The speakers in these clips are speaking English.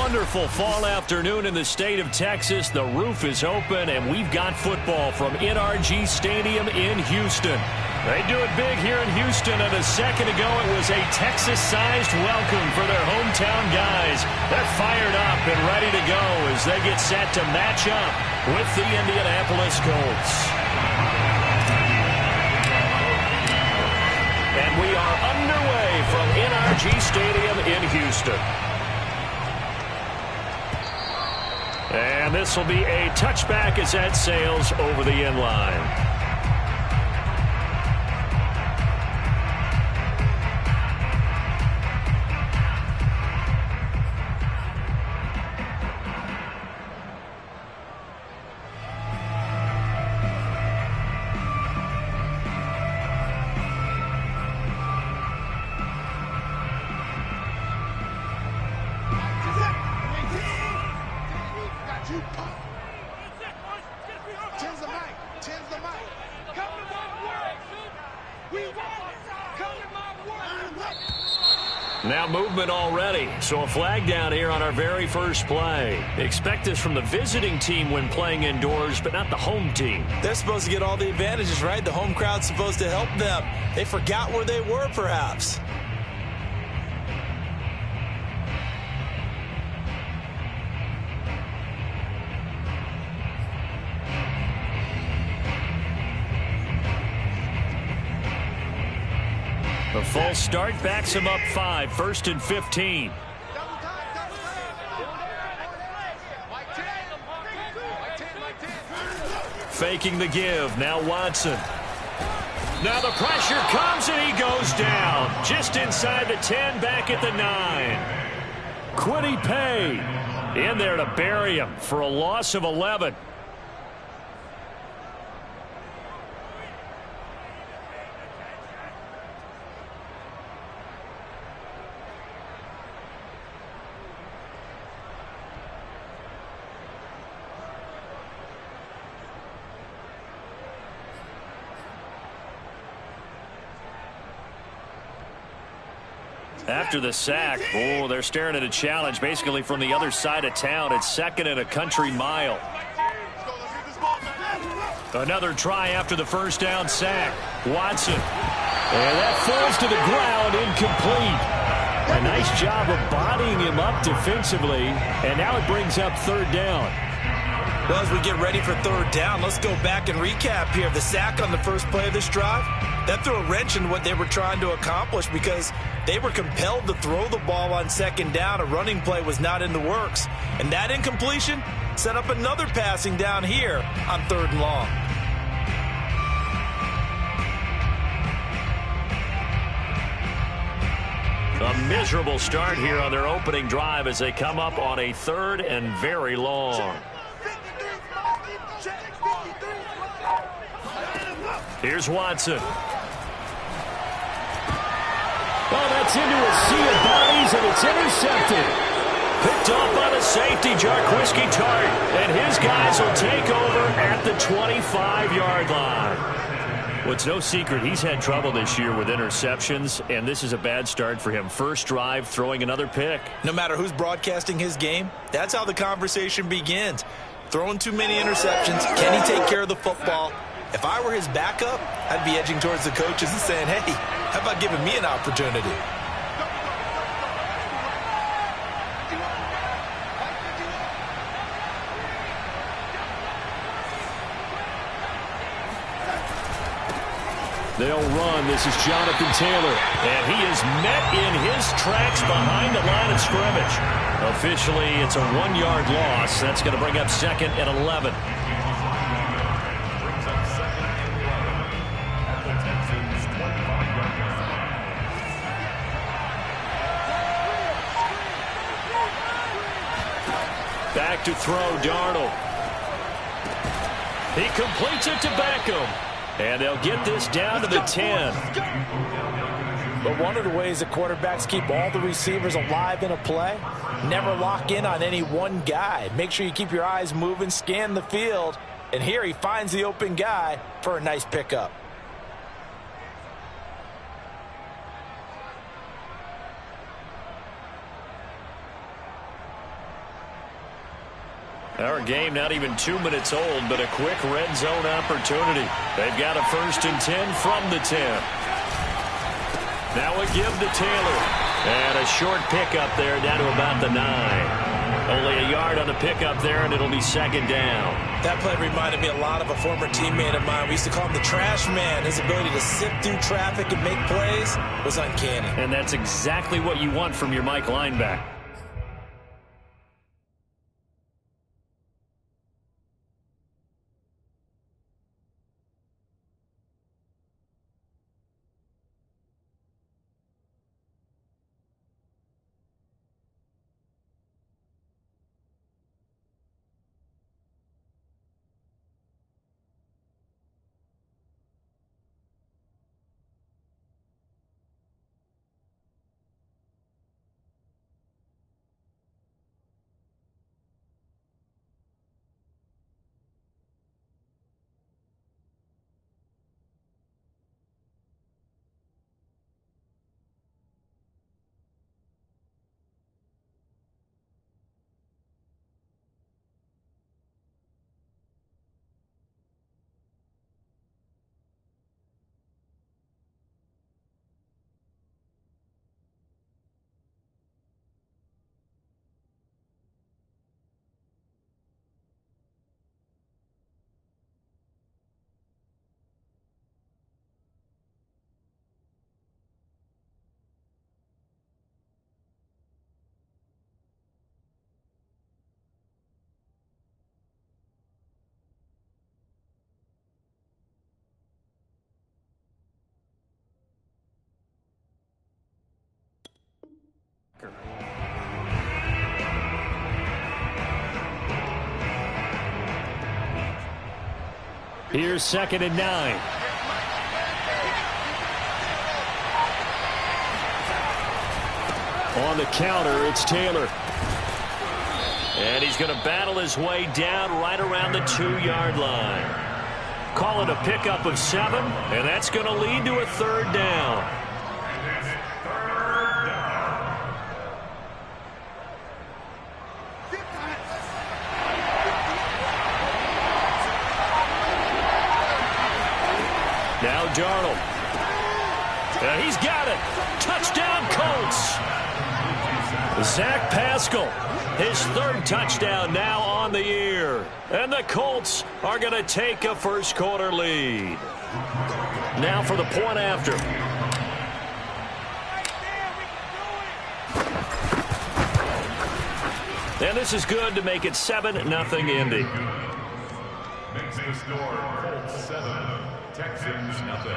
wonderful fall afternoon in the state of Texas. The roof is open, and we've got football from NRG Stadium in Houston. They do it big here in Houston, and a second ago it was a Texas-sized welcome for their hometown guys. They're fired up and ready to go as they get set to match up with the Indianapolis Colts. And we are underway from NRG Stadium in Houston. And this will be a touchback as that sails over the end line. Now movement already, so a flag down here on our very first play. Expect this from the visiting team when playing indoors, but not the home team. They're supposed to get all the advantages, right? The home crowd's supposed to help them. They forgot where they were, perhaps. The false start backs him up 5, 1st and 15. Faking the give, now Watson. Now the pressure comes and he goes down. Just inside the 10, back at the 9. Quiddy Pay in there to bury him for a loss of 11. After the sack, they're staring at a challenge basically from the other side of town. It's 2nd and a country mile. Another try after the first down sack. Watson. And that falls to the ground, incomplete. A nice job of bodying him up defensively, and now it brings up 3rd down. Well, as we get ready for 3rd down, let's go back and recap here. The sack on the first play of this drive, that threw a wrench in what they were trying to accomplish because they were compelled to throw the ball on 2nd down. A running play was not in the works. And that incompletion set up another passing down here on 3rd and long. A miserable start here on their opening drive as they come up on a 3rd and very long. Here's Watson. Oh, that's into a sea of bodies, and it's intercepted. Picked off by the safety, Jarquiski Tart. And his guys will take over at the 25-yard line. Well, it's no secret he's had trouble this year with interceptions, and this is a bad start for him. First drive, throwing another pick. No matter who's broadcasting his game, that's how the conversation begins. Throwing too many interceptions. Can he take care of the football? If I were his backup, I'd be edging towards the coaches and saying, hey, how about giving me an opportunity? They'll run. This is Jonathan Taylor. And he is met in his tracks behind the line of scrimmage. Officially, it's a 1-yard loss. That's going to bring up 2nd and 11. Back to throw, Darnold. He completes it to Beckham. And they'll get this down to the 10. But one of the ways that quarterbacks keep all the receivers alive in a play, never lock in on any one guy. Make sure you keep your eyes moving, scan the field. And here he finds the open guy for a nice pickup. Our game not even 2 minutes old, but a quick red zone opportunity. They've got a 1st and 10 from the 10. Now a give to Taylor. And a short pickup there down to about the 9. Only a yard on the pickup there, and it'll be 2nd down. That play reminded me a lot of a former teammate of mine. We used to call him the trash man. His ability to sift through traffic and make plays was uncanny. And that's exactly what you want from your Mike linebacker. Here's 2nd and 9. On the counter, it's Taylor. And he's going to battle his way down right around the 2-yard line. Call it a pickup of 7, and that's going to lead to a 3rd down. Now Darnold. And he's got it. Touchdown, Colts. Zach Pascal, his 3rd touchdown now on the year. And the Colts are going to take a first-quarter lead. Now for the point after. And this is good to make it 7-0 Indy. Makes the score Colts 7, Texans nothing.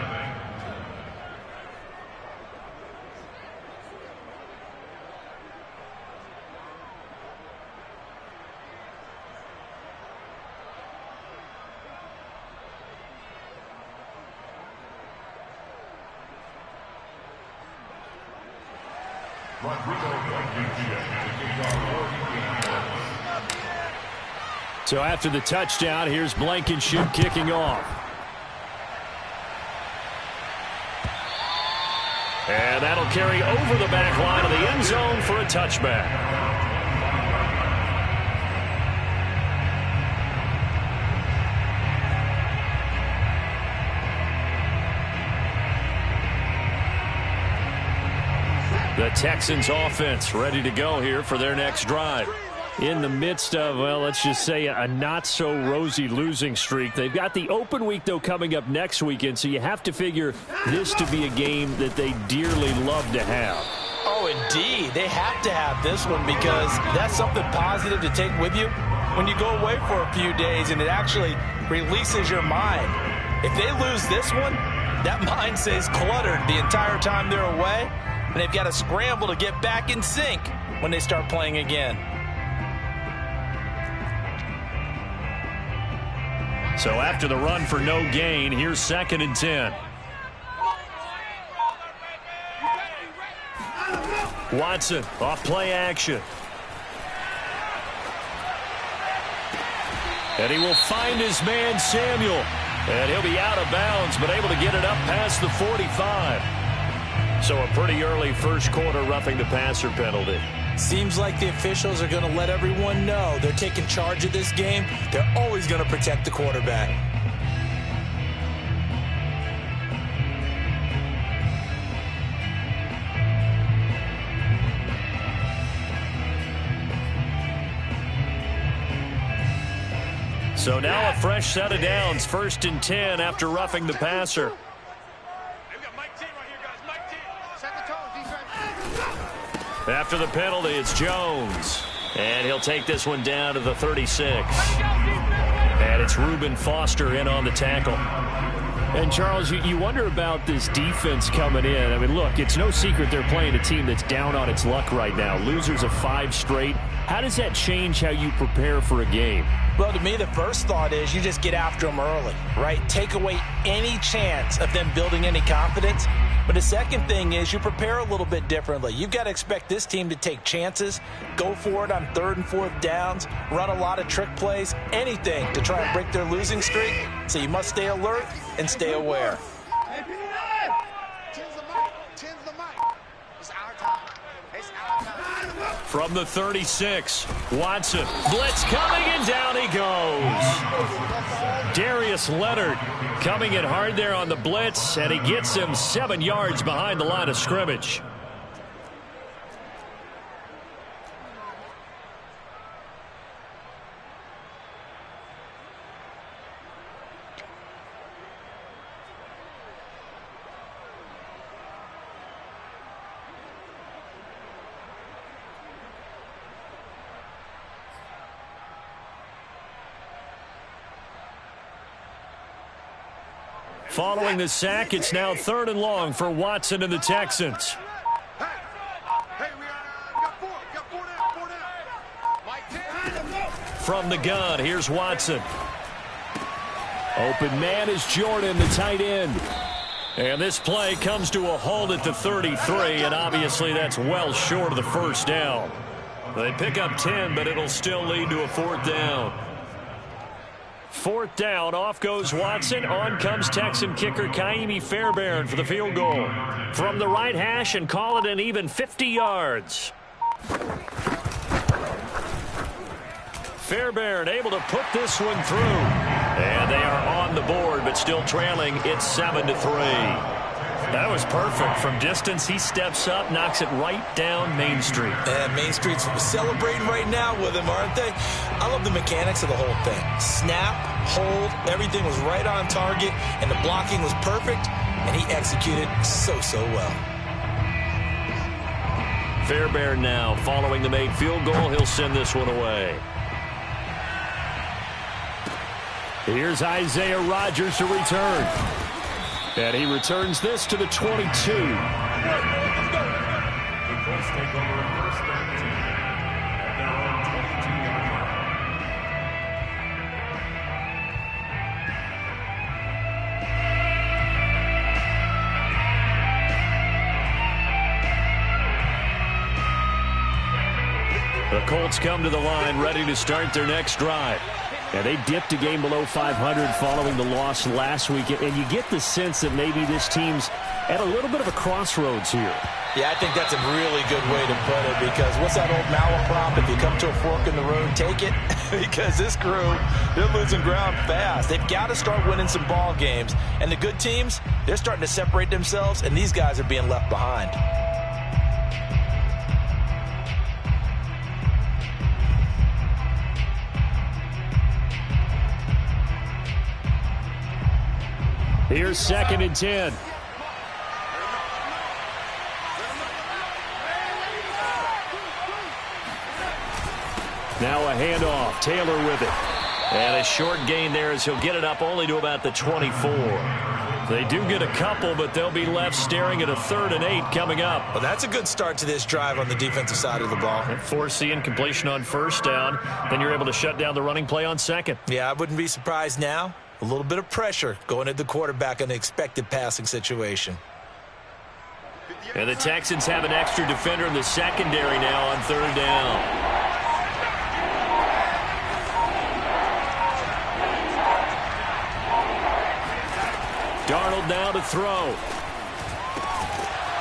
So after the touchdown, here's Blankenship kicking off. And that'll carry over the back line of the end zone for a touchback. The Texans offense ready to go here for their next drive. In the midst of, well, let's just say a not-so-rosy losing streak. They've got the open week, though, coming up next weekend, so you have to figure this to be a game that they dearly love to have. Oh, indeed. They have to have this one because that's something positive to take with you when you go away for a few days, and it actually releases your mind. If they lose this one, that mind stays cluttered the entire time they're away, and they've got to scramble to get back in sync when they start playing again. So after the run for no gain, here's 2nd and 10. Watson off play action. And he will find his man Samuel. And he'll be out of bounds, but able to get it up past the 45. So a pretty early first quarter roughing the passer penalty. Seems like the officials are going to let everyone know they're taking charge of this game. They're always going to protect the quarterback. So now a fresh set of downs, 1st and 10 after roughing the passer. After the penalty, it's Jones. And he'll take this one down to the 36. And it's Reuben Foster in on the tackle. And, Charles, you wonder about this defense coming in. I mean, look, it's no secret they're playing a team that's down on its luck right now. Losers of 5 straight. How does that change how you prepare for a game? Well, to me, the first thought is you just get after them early, right? Take away any chance of them building any confidence. But the second thing is you prepare a little bit differently. You've got to expect this team to take chances, go for it on 3rd and 4th downs, run a lot of trick plays, anything to try and break their losing streak. So you must stay alert and stay aware. From the 36, Watson, blitz coming, and down he goes. Darius Leonard coming in hard there on the blitz, and he gets him 7 yards behind the line of scrimmage. Following the sack, it's now 3rd and long for Watson and the Texans. From the gun, here's Watson. Open man is Jordan, the tight end. And this play comes to a halt at the 33, and obviously that's well short of the first down. They pick up 10, but it'll still lead to a 4th down. 4th down, off goes Watson. On comes Texan kicker Kaimi Fairbairn for the field goal. From the right hash and call it an even 50 yards. Fairbairn able to put this one through. And they are on the board, but still trailing. It's 7-3. That was perfect. From distance, he steps up, knocks it right down Main Street. And Main Street's celebrating right now with him, aren't they? I love the mechanics of the whole thing. Snap, hold, everything was right on target, and the blocking was perfect, and he executed so well. Fairbairn now following the made field goal. He'll send this one away. Here's Isaiah Rodgers to return. And he returns this to the 22. The Colts take over 1st and 10 at their own 22-yard line. The Colts come to the line ready to start their next drive. And they dipped a game below 500 following the loss last week. And you get the sense that maybe this team's at a little bit of a crossroads here. Yeah, I think that's a really good way to put it, because what's that old malaprop? If you come to a fork in the road, take it. Because this crew, they're losing ground fast. They've got to start winning some ball games. And the good teams, they're starting to separate themselves, and these guys are being left behind. Here's 2nd and 10. Now a handoff. Taylor with it. And a short gain there as he'll get it up only to about the 24. They do get a couple, but they'll be left staring at a 3rd and 8 coming up. Well, that's a good start to this drive on the defensive side of the ball. Force the incompletion on 1st down. Then you're able to shut down the running play on 2nd. Yeah, I wouldn't be surprised now. A little bit of pressure going at the quarterback on the expected passing situation. And the Texans have an extra defender in the secondary now on 3rd down. Darnold now to throw.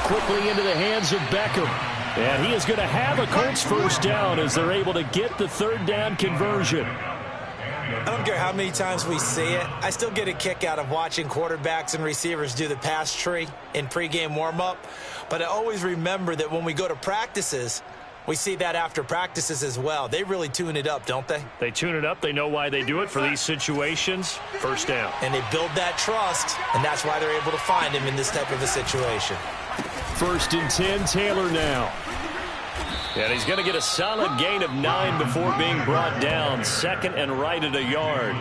quickly into the hands of Beckham. And he is going to have a Colts first down as they're able to get the third down conversion. I don't care how many times we see it. I still get a kick out of watching quarterbacks and receivers do the pass tree in pregame warm-up. But I always remember that when we go to practices, we see that after practices as well. They really tune it up, don't they? They tune it up. They know why they do it for these situations. First down. And they build that trust, and that's why they're able to find him in this type of a situation. 1st and 10, Taylor now. And he's going to get a solid gain of 9 before being brought down. 2nd and right at a yard.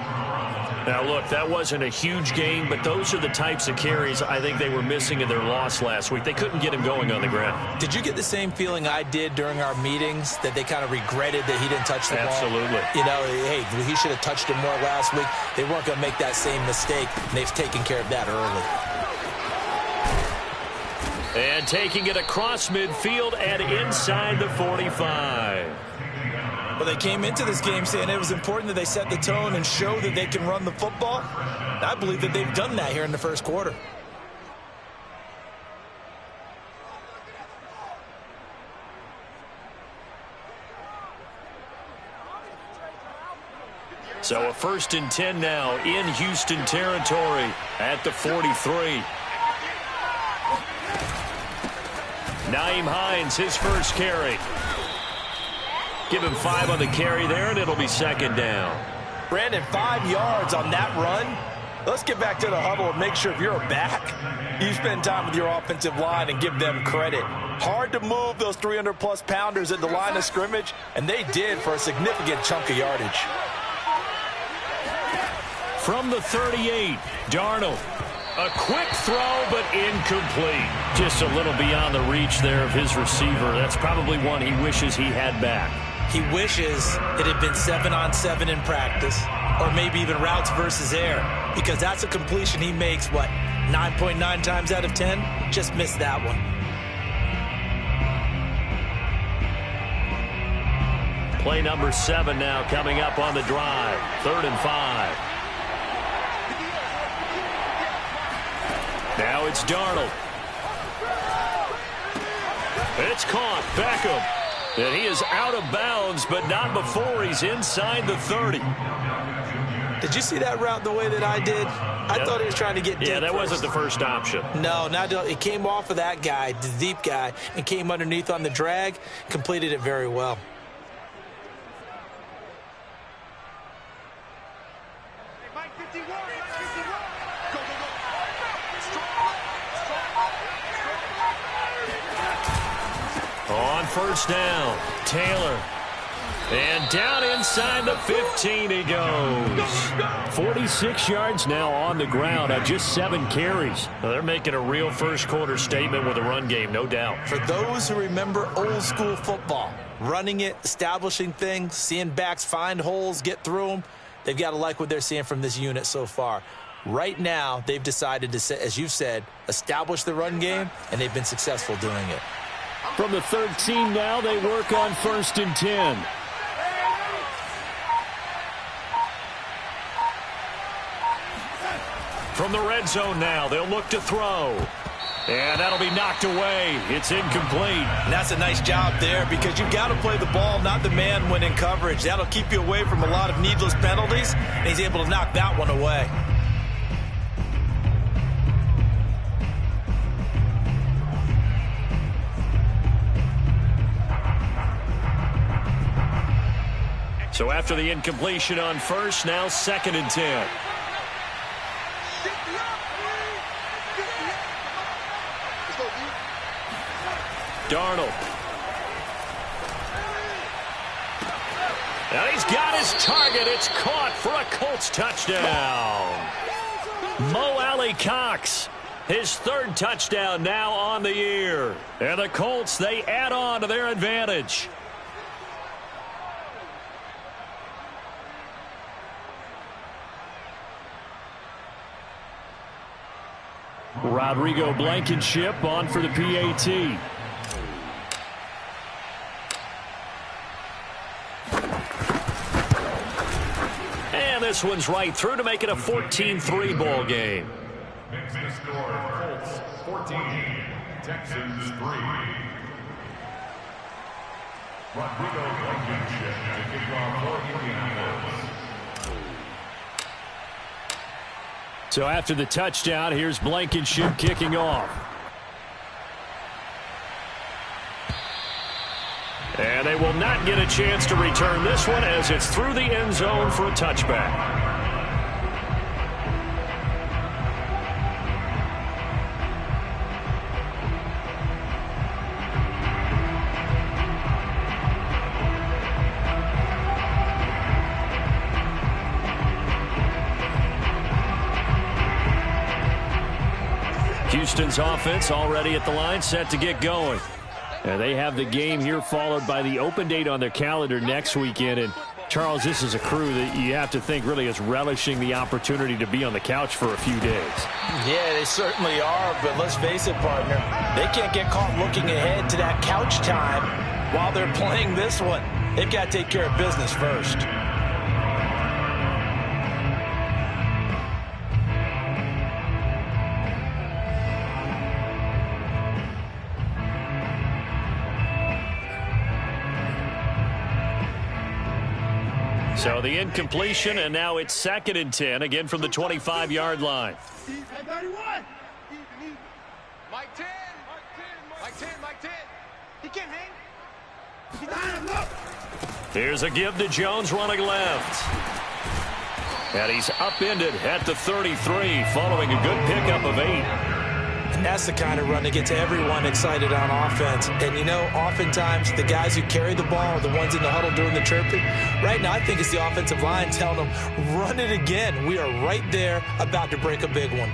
Now, look, that wasn't a huge gain, but those are the types of carries I think they were missing in their loss last week. They couldn't get him going on the ground. Did you get the same feeling I did during our meetings, that they kind of regretted that he didn't touch the ball? Absolutely. You know, hey, he should have touched him more last week. They weren't going to make that same mistake, and they've taken care of that early. And taking it across midfield and inside the 45. Well, they came into this game saying it was important that they set the tone and show that they can run the football. I believe that they've done that here in the first quarter. So a 1st and 10 now in Houston territory at the 43. Nyheim Hines, his first carry. Give him 5 on the carry there, and it'll be 2nd down. Brandon, 5 yards on that run. Let's get back to the huddle and make sure if you're a back, you spend time with your offensive line and give them credit. Hard to move those 300-plus pounders at the line of scrimmage, and they did for a significant chunk of yardage. From the 38, Darnold. A quick throw, but incomplete. Just a little beyond the reach there of his receiver. That's probably one he wishes he had back. He wishes it had been 7-on-7 in practice, or maybe even routes versus air, because that's a completion he makes, what, 9.9 times out of 10? Just missed that one. Play number 7 now coming up on the drive. 3rd and 5. Now it's Darnold. It's caught. Beckham. And he is out of bounds, but not before he's inside the 30. Did you see that route the way that I did? I thought he was trying to get deep. Yeah, that wasn't the first option. No, it came off of that guy, the deep guy, and came underneath on the drag, completed it very well. On 1st down, Taylor. And down inside the 15 he goes. 46 yards now on the ground on just 7 carries. Well, they're making a real first quarter statement with a run game, no doubt. For those who remember old school football, running it, establishing things, seeing backs find holes, get through them, they've got to like what they're seeing from this unit so far. Right now, they've decided to, as you've said, establish the run game, and they've been successful doing it. From the 13 now, they work on 1st and 10. From the red zone now, they'll look to throw. And that'll be knocked away. It's incomplete. And that's a nice job there, because you've got to play the ball, not the man when in coverage. That'll keep you away from a lot of needless penalties, and he's able to knock that one away. So after the incompletion on 1st, now 2nd and 10. Darnold. And he's got his target. It's caught for a Colts touchdown. Mo Alley-Cox, his 3rd touchdown now on the year. And the Colts, they add on to their advantage. Rodrigo Blankenship on for the PAT. And this one's right through to make it a 14-3 ball game. Next score, Colts 14, Texans 3. Rodrigo Blankenship to kick off for Indianapolis. So after the touchdown, here's Blankenship kicking off. And they will not get a chance to return this one as it's through the end zone for a touchback. Houston's offense already at the line, set to get going. And they have the game here followed by the open date on their calendar next weekend. And, Charles, this is a crew that you have to think really is relishing the opportunity to be on the couch for a few days. Yeah, they certainly are, but let's face it, partner. They can't get caught looking ahead to that couch time while they're playing this one. They've got to take care of business first. So the incompletion, and now it's 2nd and 10, again from the 25-yard line. Mike 10. Mike 10. He can't hang. Here's a give to Jones running left. And he's upended at the 33 following a good pickup of 8. And that's the kind of run that gets everyone excited on offense. And, you know, oftentimes the guys who carry the ball are the ones in the huddle doing the chirping. Right now, I think it's the offensive line telling them, run it again. We are right there about to break a big one.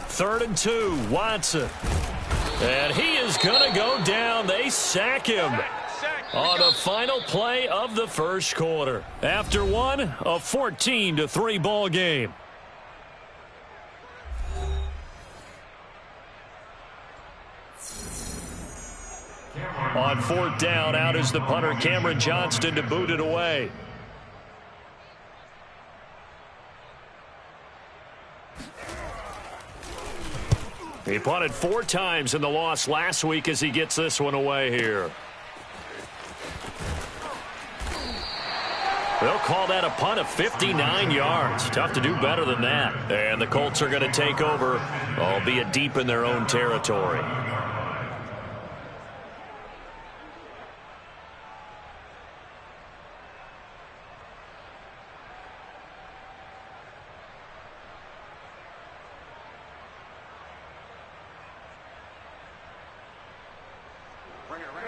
Third and 2, Watson. And he is going to go down. They sack him on the final play of the first quarter. After one, a 14-3 ball game. On 4th down, out is the punter, Cameron Johnston, to boot it away. He punted 4 times in the loss last week as he gets this one away here. They'll call that a punt of 59 yards. Tough to do better than that. And the Colts are going to take over, albeit deep in their own territory.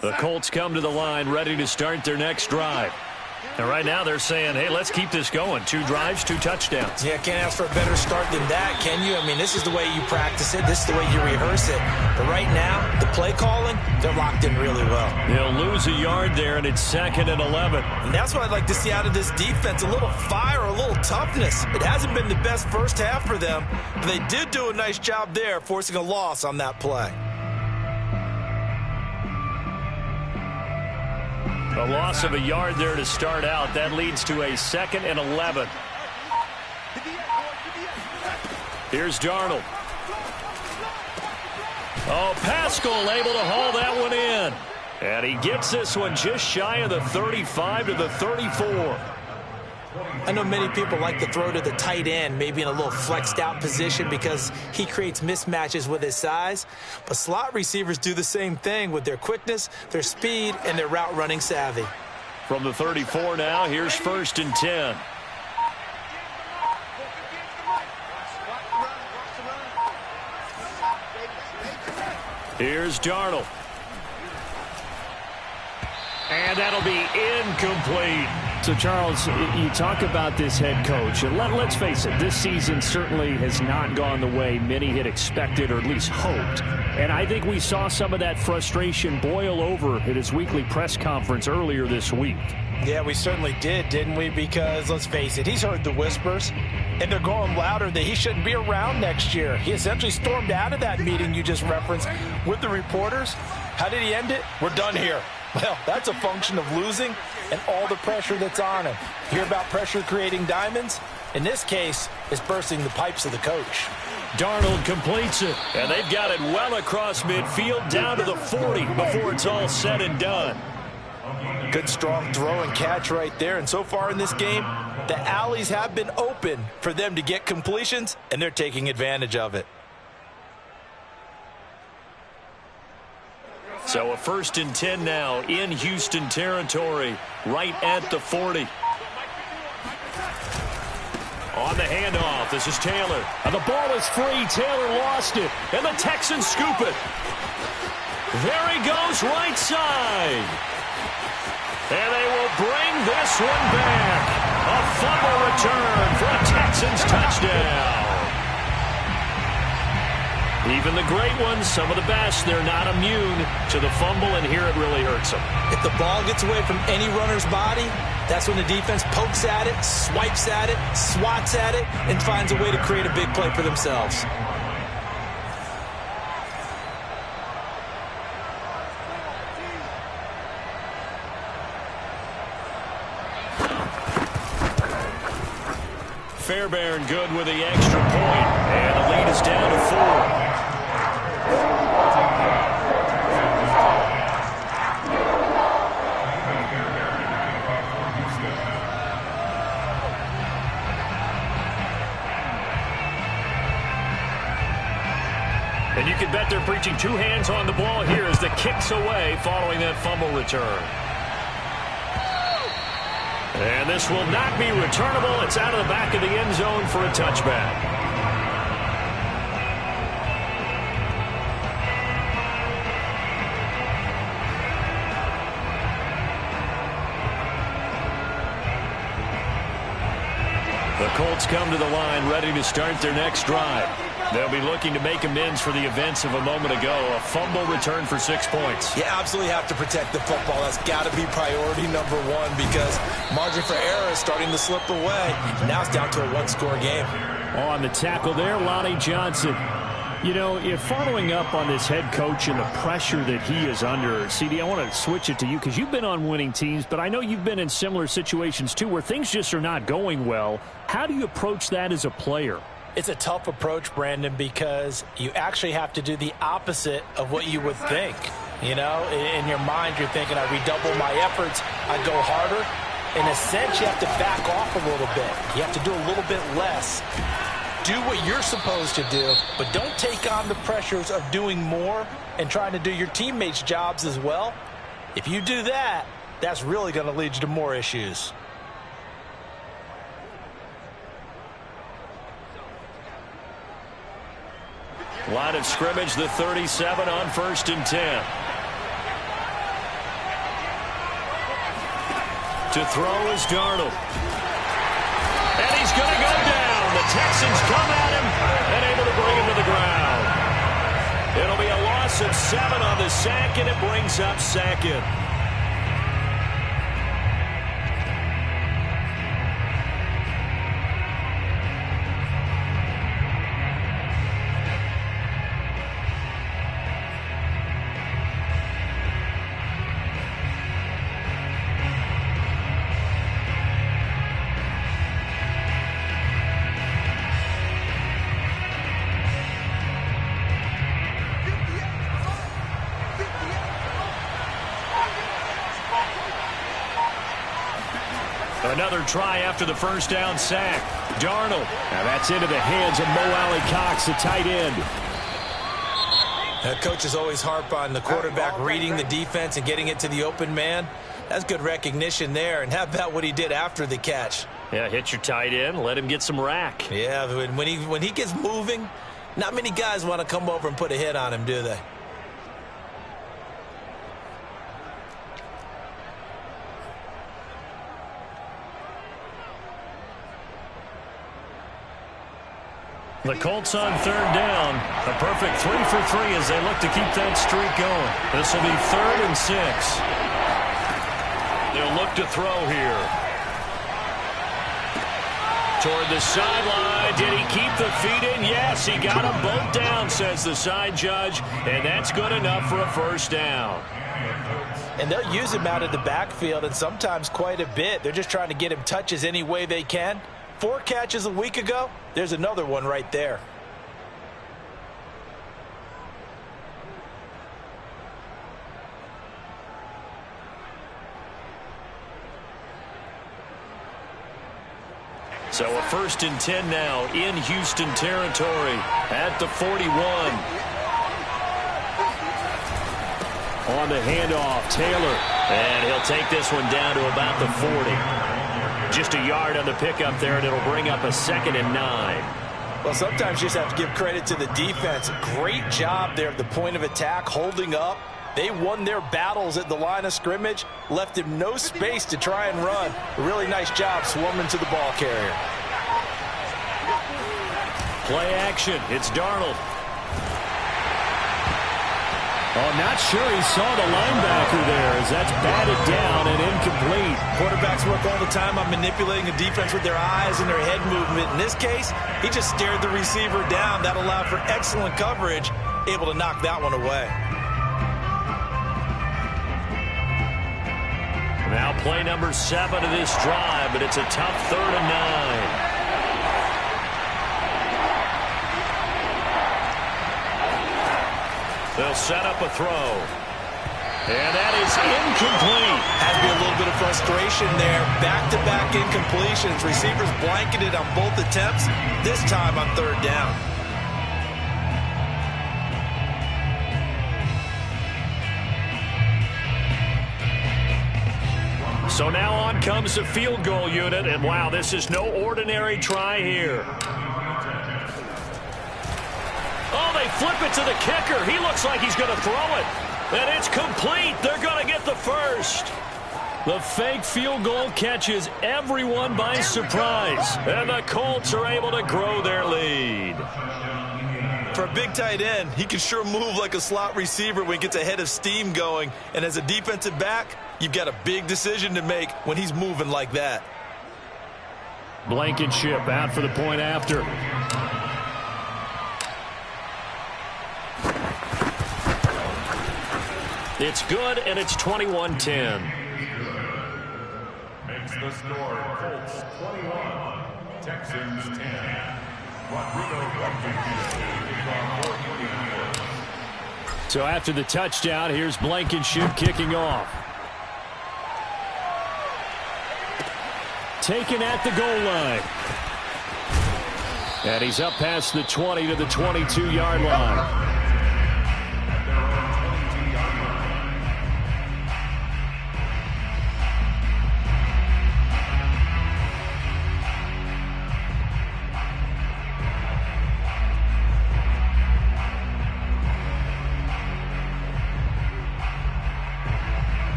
The Colts come to the line ready to start their next drive. And right now they're saying, hey, let's keep this going. 2 drives, 2 touchdowns. Yeah, can't ask for a better start than that, can you? I mean, this is the way you practice it. This is the way you rehearse it. But right now, the play calling, they're locked in really well. They'll lose a yard there, and it's 2nd and 11. And that's what I'd like to see out of this defense, a little fire, a little toughness. It hasn't been the best first half for them, but they did do a nice job there, forcing a loss on that play. A loss of a yard there to start out. That leads to a 2nd and 11. Here's Darnold. Oh, Pascal able to haul that one in. And he gets this one just shy of the 35 to the 34. I know many people like to throw to the tight end, maybe in a little flexed out position because he creates mismatches with his size. But slot receivers do the same thing with their quickness, their speed, and their route running savvy. From the 34 now, here's 1st and 10. Here's Darnold. And that'll be incomplete. So, Charles, you talk about this head coach, and let's face it, this season certainly has not gone the way many had expected or at least hoped. And I think we saw some of that frustration boil over at his weekly press conference earlier this week. Yeah, we certainly did, didn't we? Because, let's face it, he's heard the whispers, and they're going louder that he shouldn't be around next year. He essentially stormed out of that meeting you just referenced with the reporters. How did he end it? We're done here. Well, that's a function of losing and all the pressure that's on him. Hear about pressure creating diamonds? In this case, it's bursting the pipes of the coach. Darnold completes it, and they've got it well across midfield down to the 40 before it's all said and done. Good strong throw and catch right there. And so far in this game, the alleys have been open for them to get completions, and they're taking advantage of it. So a 1st and 10 now in Houston territory, right at the 40. On the handoff, this is Taylor. And the ball is free. Taylor lost it, and the Texans scoop it. There he goes, right side. And they will bring this one back. A fumble return for a Texans touchdown. Even the great ones, some of the best, they're not immune to the fumble, and here it really hurts them. If the ball gets away from any runner's body, that's when the defense pokes at it, swipes at it, swats at it, and finds a way to create a big play for themselves. Fairbairn good with the extra point, and the lead is down to 4. And you can bet they're preaching 2 hands on the ball here as the kick's away following that fumble return. And this will not be returnable. It's out of the back of the end zone for a touchback. The Colts come to the line ready to start their next drive. They'll be looking to make amends for the events of a moment ago. A fumble return for 6 points. You absolutely have to protect the football. That's got to be priority number 1 because margin for error is starting to slip away. Now it's down to a 1-score game. On the tackle there, Lonnie Johnson. You know, if following up on this head coach and the pressure that he is under, CD, I want to switch it to you because you've been on winning teams, but I know you've been in similar situations too where things just are not going well. How do you approach that as a player? It's a tough approach, Brandon, because you actually have to do the opposite of what you would think. You know, in your mind, you're thinking, I redouble my efforts, I go harder. In a sense, you have to back off a little bit. You have to do a little bit less. Do what you're supposed to do, but don't take on the pressures of doing more and trying to do your teammates' jobs as well. If you do that, that's really going to lead you to more issues. Line of scrimmage, the 37 on 1st and 10. To throw is Darnold. And he's going to go down. The Texans come at him and able to bring him to the ground. It'll be a loss of 7 on the sack, and it brings up 2nd. Another try after the first down sack. Darnold. Now that's into the hands of Mo Alley-Cox, the tight end. Coaches always harp on the quarterback reading the defense and getting it to the open man. That's good recognition there. And how about what he did after the catch? Yeah, hit your tight end. Let him get some rack. Yeah, when he gets moving, not many guys want to come over and put a hit on him, do they? The Colts on third down. A perfect 3 for 3 as they look to keep that streak going. This will be 3rd and 6. They'll look to throw here. Toward the sideline. Did he keep the feet in? Yes, he got them both down, says the side judge. And that's good enough for a first down. And they'll use him out of the backfield, and sometimes quite a bit. They're just trying to get him touches any way they can. 4 catches a week ago. There's another one right there. So a 1st and 10 now in Houston territory at the 41. On the handoff, Taylor. And he'll take this one down to about the 40. Just a yard on the pickup there, and it'll bring up a 2nd and 9. Well, sometimes you just have to give credit to the defense. Great job there at the point of attack, holding up. They won their battles at the line of scrimmage, left him no space to try and run. A really nice job swarming to the ball carrier. Play action. It's Darnold. Oh, not sure he saw the linebacker there as that's batted down and incomplete. Quarterbacks work all the time on manipulating the defense with their eyes and their head movement. In this case, he just stared the receiver down. That allowed for excellent coverage, able to knock that one away. Now play number 7 of this drive, but it's a tough 3rd and 9. They'll set up a throw. And that is incomplete. Has to be a little bit of frustration there. Back-to-back incompletions. Receivers blanketed on both attempts, this time on 3rd down. So now on comes the field goal unit, and wow, this is no ordinary try here. Oh, they flip it to the kicker. He looks like he's going to throw it. And it's complete. They're going to get the first. The fake field goal catches everyone by surprise. And the Colts are able to grow their lead. For a big tight end, he can sure move like a slot receiver when he gets a head of steam going. And as a defensive back, you've got a big decision to make when he's moving like that. Blankenship out for the point after. It's good, and it's 21-10. Makes the score Colts 21, Texans 10. So after the touchdown, here's Blankenship kicking off. Taken at the goal line. And he's up past the 20 to the 22-yard line.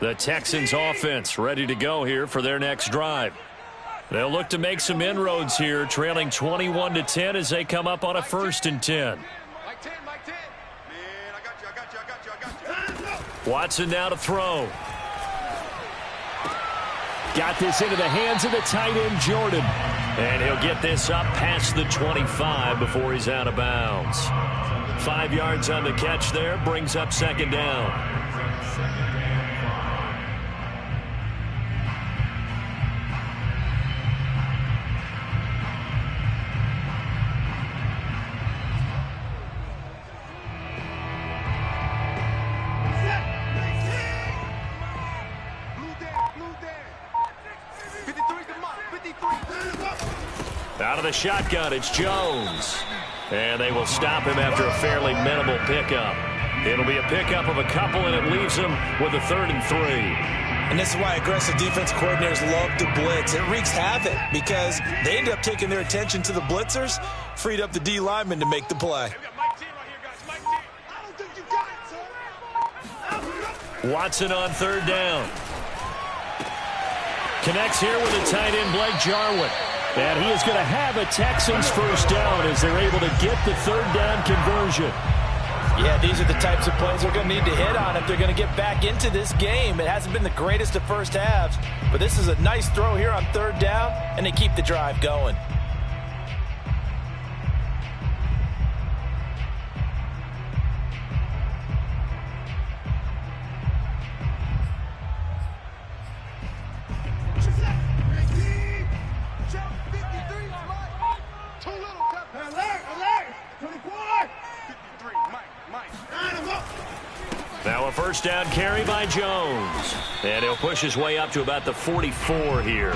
The Texans offense ready to go here for their next drive. They'll look to make some inroads here, trailing 21-10 as they come up on a 1st and 10. Mike 10, Mike 10. Man, I got you. Watson now to throw. Got this into the hands of the tight end, Jordan. And he'll get this up past the 25 before he's out of bounds. 5 yards on the catch there, brings up 2nd down. Out of the shotgun, it's Jones. And they will stop him after a fairly minimal pickup. It'll be a pickup of a couple, and it leaves him with a 3rd and 3. And this is why aggressive defense coordinators love to blitz. It wreaks havoc because they end up taking their attention to the blitzers, freed up the D lineman to make the play. Watson on 3rd down. Connects here with a tight end, Blake Jarwin. And he is going to have a Texans first down as they're able to get the third down conversion. Yeah, these are the types of plays they're going to need to hit on if they're going to get back into this game. It hasn't been the greatest of first halves, but this is a nice throw here on third down, and they keep the drive going. Now a first down carry by Jones. And he'll push his way up to about the 44 here.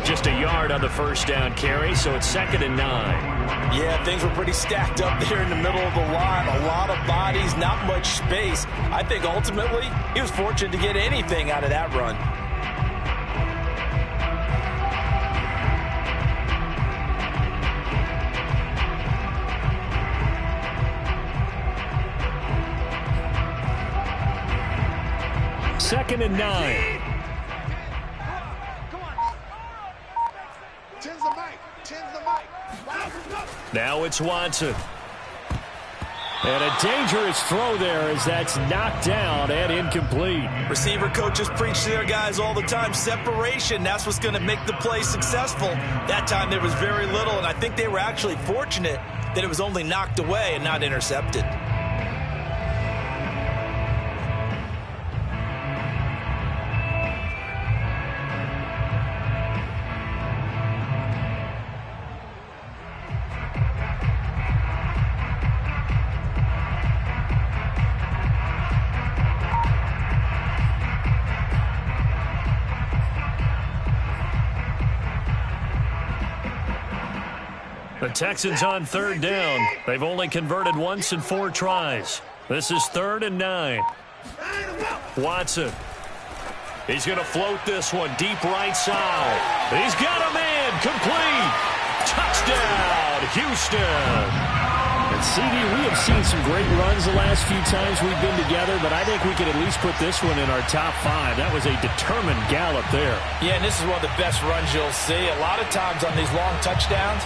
Just a yard on the first down carry, so it's 2nd and 9. Yeah, things were pretty stacked up there in the middle of the line. A lot of bodies, not much space. I think ultimately he was fortunate to get anything out of that run. Second and 9. Now it's Watson. And a dangerous throw there as that's knocked down and incomplete. Receiver coaches preach to their guys all the time. Separation, that's what's going to make the play successful. That time there was very little, and I think they were actually fortunate that it was only knocked away and not intercepted. The Texans on third down. They've only converted once in 4 tries. This is 3rd and 9. Watson. He's going to float this one deep right side. He's got a man. Complete. Touchdown, Houston. And CD, we have seen some great runs the last few times we've been together, but I think we could at least put this one in our top 5. That was a determined gallop there. Yeah, and this is one of the best runs you'll see. A lot of times on these long touchdowns,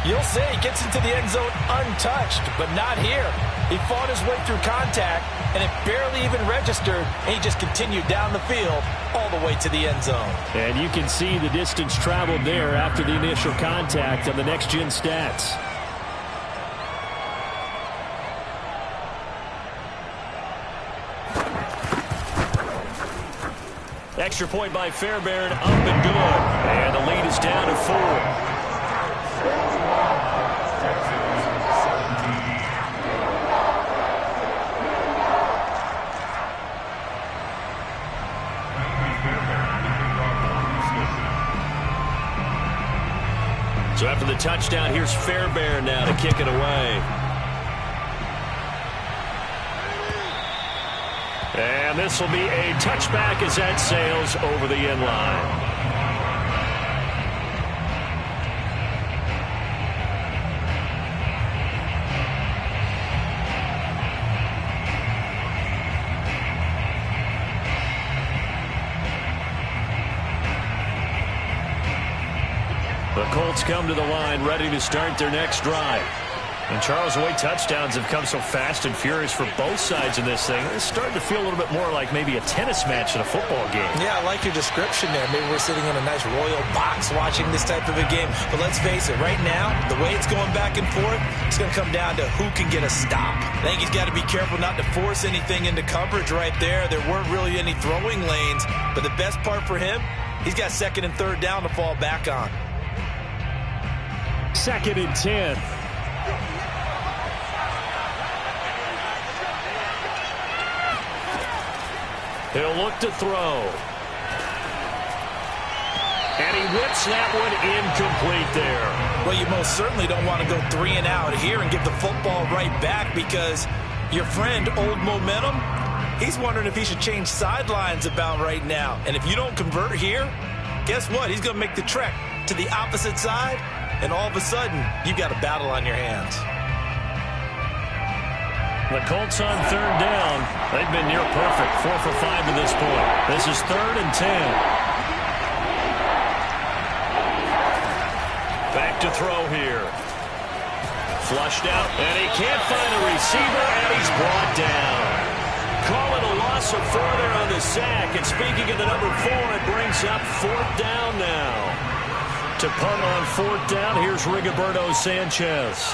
you'll see he gets into the end zone untouched, but not here. He fought his way through contact, and it barely even registered, and he just continued down the field all the way to the end zone. And you can see the distance traveled there after the initial contact on the next-gen stats. Extra point by Fairbairn, up and good. And the lead is down to 4. So after the touchdown, here's Fairbairn now to kick it away. And this will be a touchback as that sails over the end line. The Colts come to the line ready to start their next drive. And Charles, the way touchdowns have come so fast and furious for both sides in this thing, it's starting to feel a little bit more like maybe a tennis match in a football game. Yeah, I like your description there. Maybe we're sitting in a nice royal box watching this type of a game. But let's face it, right now, the way it's going back and forth, it's going to come down to who can get a stop. I think he's got to be careful not to force anything into coverage right there. There weren't really any throwing lanes. But the best part for him, he's got 2nd and 3rd down to fall back on. 2nd and 10. He'll look to throw. And he whips that one incomplete there. Well, you most certainly don't want to go 3 and out here and give the football right back because your friend, Old Momentum, he's wondering if he should change sidelines about right now. And if you don't convert here, guess what? He's going to make the trek to the opposite side, and all of a sudden, you've got a battle on your hands. The Colts on 3rd down. They've been near perfect, 4 for 5 to this point. This is 3rd and 10. Back to throw here. Flushed out, and he can't find a receiver, and he's brought down. Call it a loss of 4 there on the sack. And speaking of the number 4, it brings up 4th down now. To punt on 4th down, here's Rigoberto Sanchez.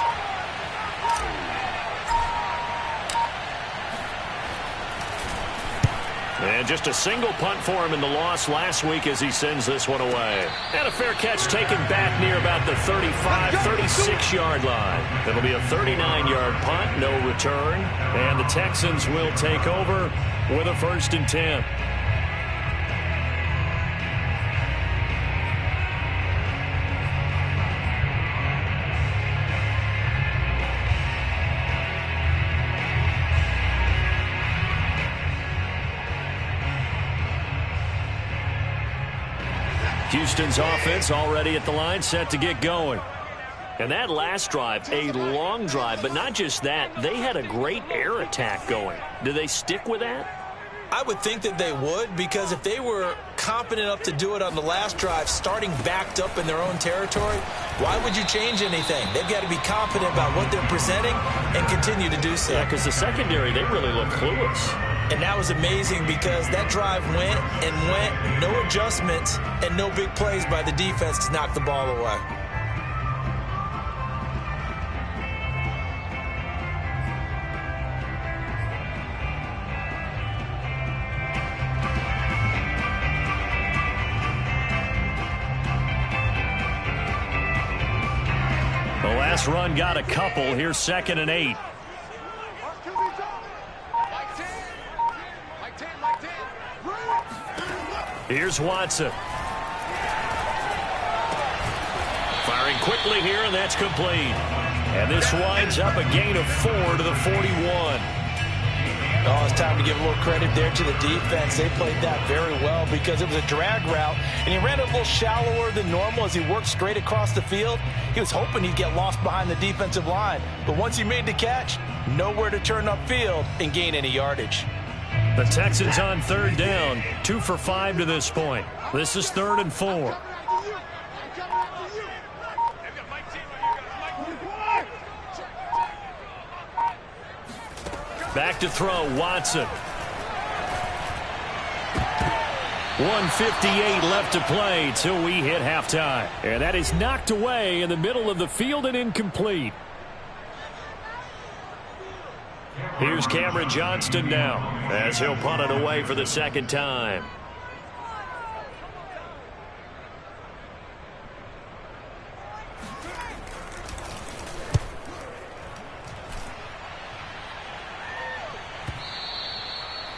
And just a single punt for him in the loss last week as he sends this one away. And a fair catch taken back near about the 35, 36-yard line. It'll be a 39-yard punt, no return. And the Texans will take over with a 1st and 10. Houston's offense already at the line, set to get going. And that last drive, a long drive, but not just that, they had a great air attack going. Do they stick with that? I would think that they would, because if they were competent enough to do it on the last drive, starting backed up in their own territory, why would you change anything? They've got to be confident about what they're presenting and continue to do so. Yeah, because the secondary, they really look clueless. And that was amazing because that drive went and went, no adjustments and no big plays by the defense to knock the ball away. The last run got a couple. Here's 2nd and 8. Here's Watson. Firing quickly here, and that's complete. And this winds up a gain of 4 to the 41. Oh, it's time to give a little credit there to the defense. They played that very well because it was a drag route, and he ran it a little shallower than normal as he worked straight across the field. He was hoping he'd get lost behind the defensive line, but once he made the catch, nowhere to turn upfield and gain any yardage. The Texans on 3rd down, 2 for 5 to this point. This is 3rd and 4. Back to throw, Watson. 1:58 left to play till we hit halftime. And that is knocked away in the middle of the field and incomplete. Here's Cameron Johnston now as he'll punt it away for the 2nd time.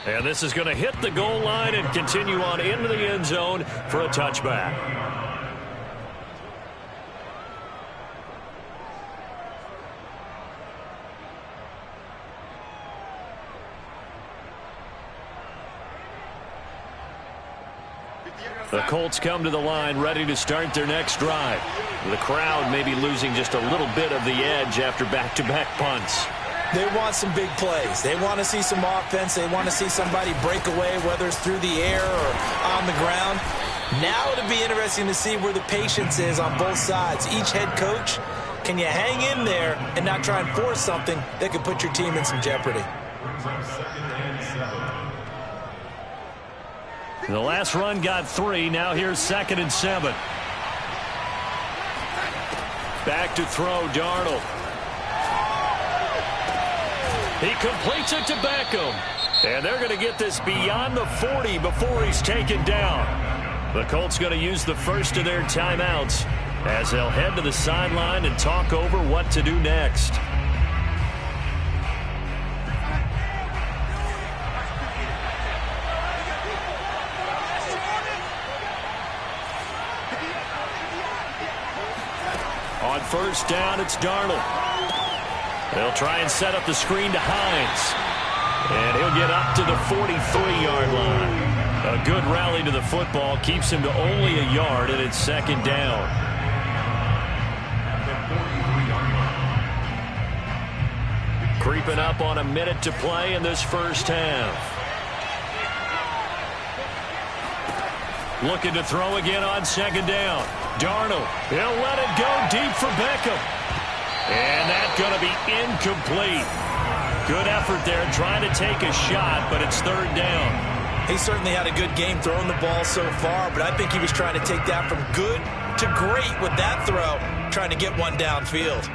And this is going to hit the goal line and continue on into the end zone for a touchback. The Colts come to the line ready to start their next drive. The crowd may be losing just a little bit of the edge after back-to-back punts. They want some big plays. They want to see some offense. They want to see somebody break away, whether it's through the air or on the ground. Now it'll be interesting to see where the patience is on both sides. Each head coach, can you hang in there and not try and force something that could put your team in some jeopardy? The last run got 3. Now here's 2nd and 7. Back to throw, Darnold. He completes it to Beckham. And they're going to get this beyond the 40 before he's taken down. The Colts going to use the first of their timeouts as they'll head to the sideline and talk over what to do next. On 1st down, it's Darnold. They'll try and set up the screen to Hines. And he'll get up to the 43-yard line. A good rally to the football keeps him to only a yard, and it's 2nd down. Creeping up on a minute to play in this first half. Looking to throw again on second down. Darnold, he'll let it go deep for Beckham. And that's going to be incomplete. Good effort there trying to take a shot, but it's third down. He certainly had a good game throwing the ball so far, but I think he was trying to take that from good to great with that throw, trying to get one downfield.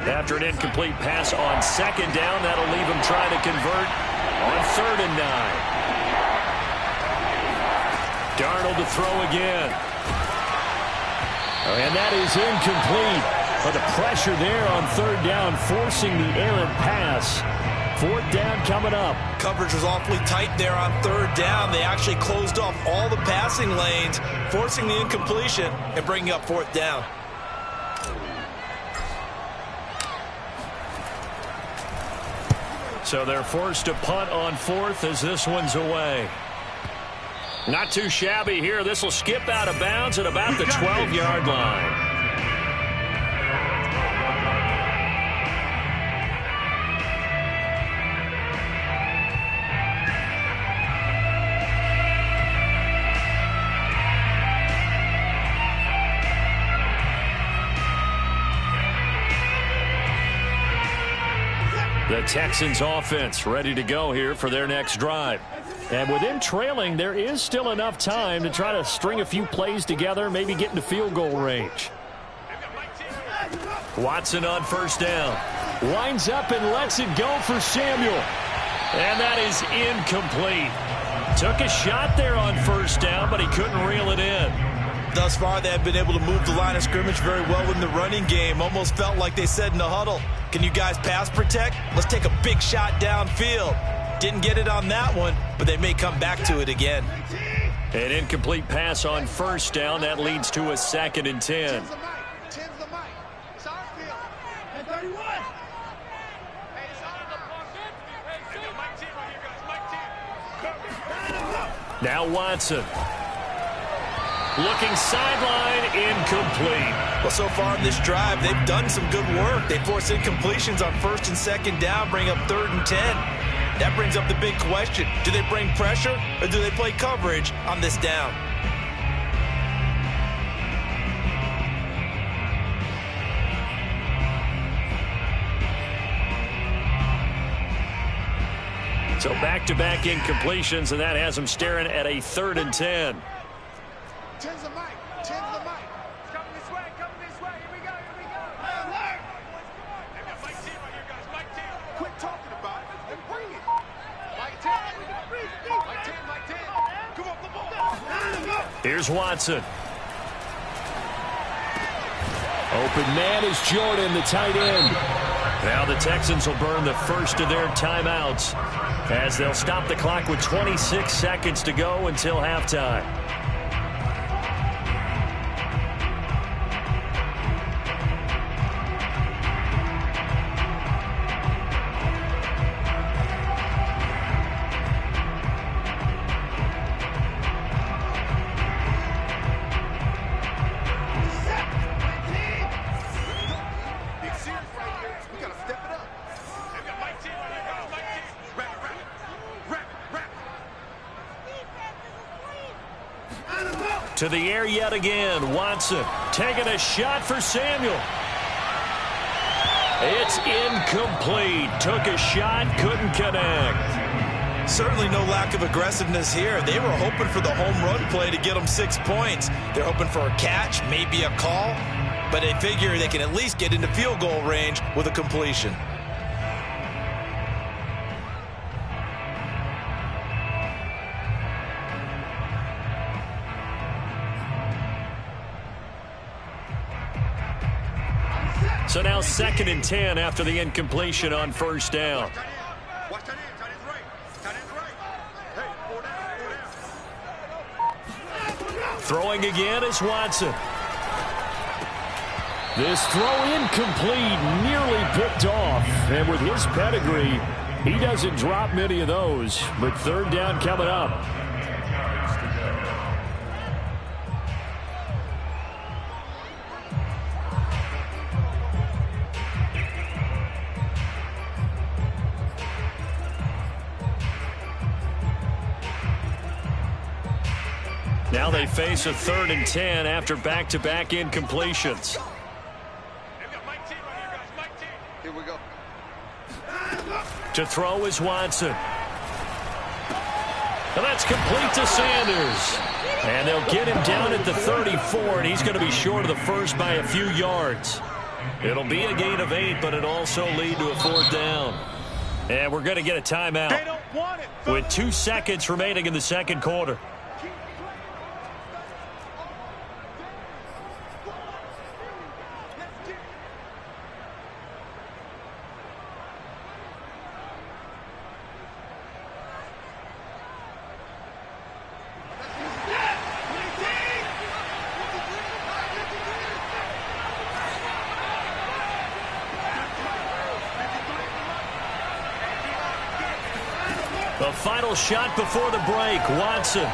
After an incomplete pass on second down, that'll leave him trying to convert on 3rd and 9. Darnold to throw again. And that is incomplete. But the pressure there on 3rd down, forcing the errant pass. 4th down coming up. Coverage was awfully tight there on 3rd down. They actually closed off all the passing lanes, forcing the incompletion and bringing up 4th down. So they're forced to punt on 4th as this one's away. Not too shabby here. This will skip out of bounds at about the 12-yard line. The Texans offense ready to go here for their next drive. And with them trailing, there is still enough time to try to string a few plays together, maybe get into field goal range. Watson on 1st down. Winds up and lets it go for Samuel. And that is incomplete. Took a shot there on 1st down, but he couldn't reel it in. Thus far, they have been able to move the line of scrimmage very well in the running game. Almost felt like they said in the huddle, can you guys pass protect? Let's take a big shot downfield. Didn't get it on that one, but they may come back to it again. An incomplete pass on 1st down. That leads to a 2nd and 10. Now Watson. Looking sideline, incomplete. Well, so far in this drive, they've done some good work. They force incompletions on 1st and 2nd down, bring up 3rd and 10. That brings up the big question. Do they bring pressure or do they play coverage on this down? So back-to-back incompletions, and that has them staring at a 3rd and 10. 10's the mic. 10's the mic. Coming this way. Coming this way. Here we go. Here we go. Alert. They've got Mike 10 right here, guys. Mike 10. Quit talking about it and bring it. Mike 10. Mike 10. Mike 10. Come on, come on. Here's Watson. Open man is Jordan, the tight end. Now the Texans will burn the first of their timeouts as they'll stop the clock with 26 seconds to go until halftime. To the air yet again. Watson taking a shot for Samuel. It's incomplete. Took a shot, couldn't connect. Certainly no lack of aggressiveness here. They were hoping for the home run play to get them 6 points. They're hoping for a catch, maybe a call, but they figure they can at least get into field goal range with a completion. So now 2nd and 10 after the incompletion on 1st down. Watch that end. Tight end's right. Tight end's right. Hey, 4 down. 4 down. Throwing again is Watson. This throw incomplete, nearly picked off. And with his pedigree, he doesn't drop many of those. But 3rd down coming up. Now they face a 3rd and 10 after back-to-back incompletions. Here we go. To throw is Watson. And that's complete to Sanders. And they'll get him down at the 34, and he's going to be short of the first by a few yards. It'll be a gain of 8, but it'll also lead to a 4th down. And we're going to get a timeout They don't want it. with 2 seconds remaining in the second quarter. The final shot before the break, Watson.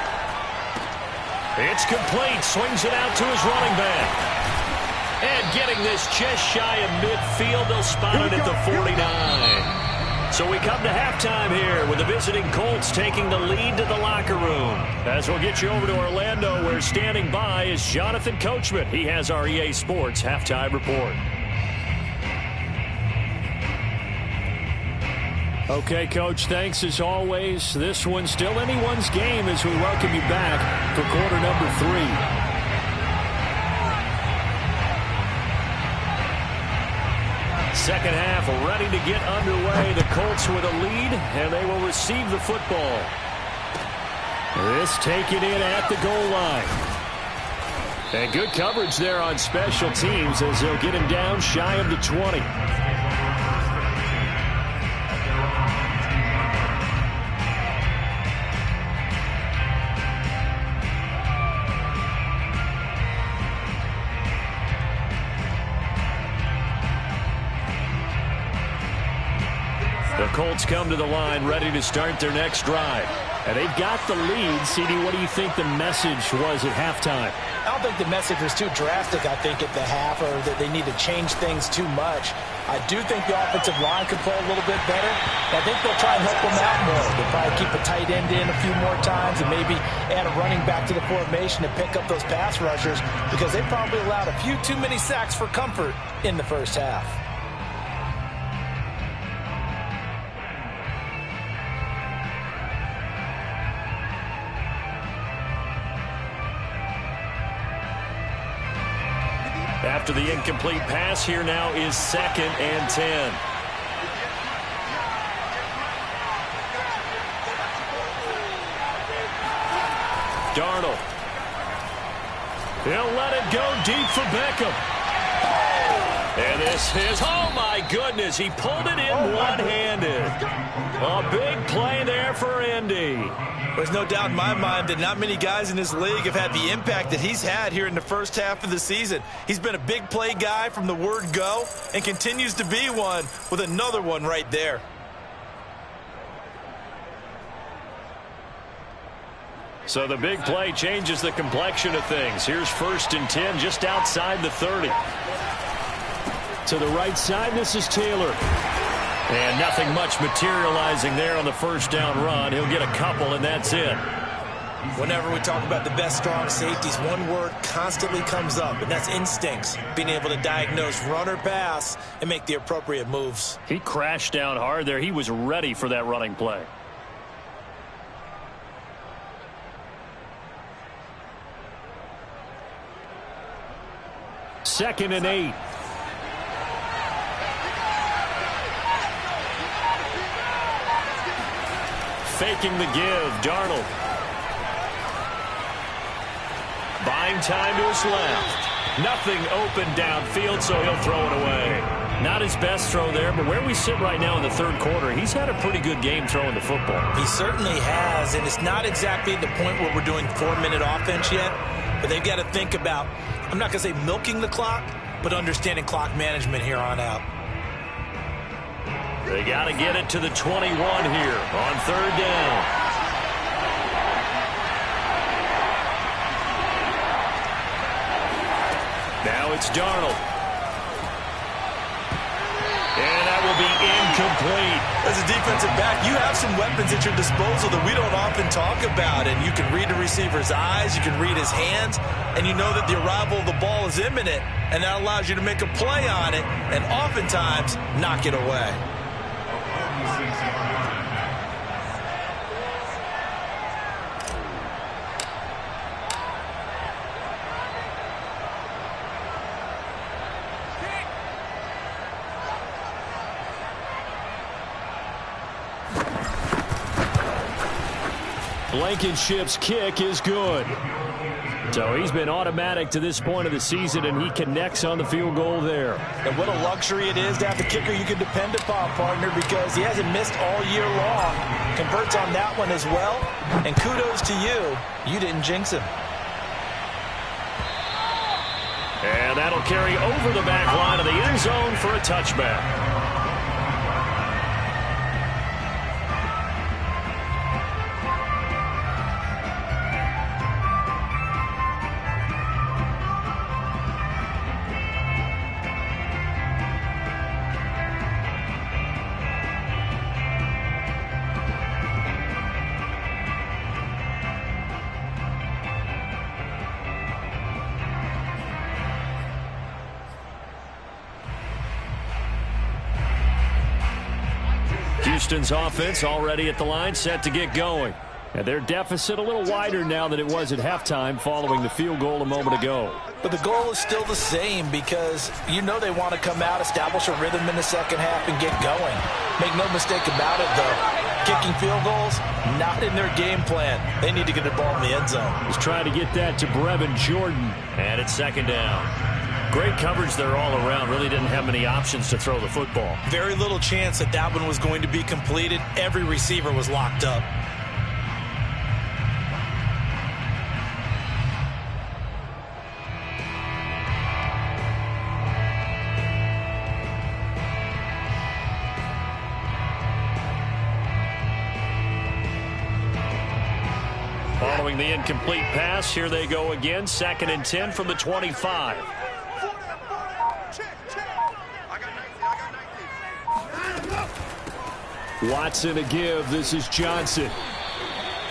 It's complete, swings it out to his running back. And getting this just shy of midfield, they'll spot it at the 49. So we come to halftime here with the visiting Colts taking the lead to the locker room. As we'll get you over to Orlando, where standing by is Jonathan Coachman. He has our EA Sports halftime report. Okay, Coach, thanks as always. This one's still anyone's game as we welcome you back for quarter number 3. Second half ready to get underway. The Colts with a lead, and they will receive the football. This taken in at the goal line. And good coverage there on special teams as they'll get him down shy of the 20. The Colts come to the line ready to start their next drive. And they've got the lead. CD, what do you think the message was at halftime? I don't think the message was too drastic, I think, at the half, or that they need to change things too much. I do think the offensive line could play a little bit better. I think they'll try and help them out more. They'll probably keep a tight end in a few more times and maybe add a running back to the formation to pick up those pass rushers, because they probably allowed a few too many sacks for comfort in the first half. After the incomplete pass, here now is 2nd and 10. Darnold. He'll let it go deep for Beckham. And this is, oh my goodness, he pulled it in one-handed. A big play there for Indy. There's no doubt in my mind that not many guys in this league have had the impact that he's had here in the first half of the season. He's been a big play guy from the word go and continues to be one with another one right there. So the big play changes the complexion of things. Here's 1st and 10 just outside the 30. To the right side, this is Taylor. And nothing much materializing there on the first down run. He'll get a couple, and that's it. Whenever we talk about the best strong safeties, one word constantly comes up, and that's instincts. Being able to diagnose run or pass and make the appropriate moves. He crashed down hard there. He was ready for that running play. Second and 8. Faking the give, Darnold. Buying time to his left. Nothing open downfield, so he'll throw it away. Not his best throw there, but where we sit right now in the third quarter, he's had a pretty good game throwing the football. He certainly has, and it's not exactly the point where we're doing 4-minute offense yet, but they've got to think about, I'm not going to say milking the clock, but understanding clock management here on out. They got to get it to the 21 here on 3rd down. Now it's Darnold. And that will be incomplete. As a defensive back, you have some weapons at your disposal that we don't often talk about. And you can read the receiver's eyes, you can read his hands, and you know that the arrival of the ball is imminent. And that allows you to make a play on it and oftentimes knock it away. Blankenship's kick is good. So he's been automatic to this point of the season, and he connects on the field goal there. And what a luxury it is to have a kicker you can depend upon, partner, because he hasn't missed all year long. Converts on that one as well. And kudos to you. You didn't jinx him. And that'll carry over the back line of the end zone for a touchback. Houston's offense already at the line, set to get going. And their deficit a little wider now than it was at halftime following the field goal a moment ago. But the goal is still the same because you know they want to come out, establish a rhythm in the second half, and get going. Make no mistake about it, though. Kicking field goals, not in their game plan. They need to get the ball in the end zone. He's trying to get that to Brevin Jordan. And it's second down. Great coverage there all around. Really didn't have many options to throw the football. Very little chance that that one was going to be completed. Every receiver was locked up. Following the incomplete pass, here they go again. 2nd and 10 from the 25. Watson a give. This is Johnson.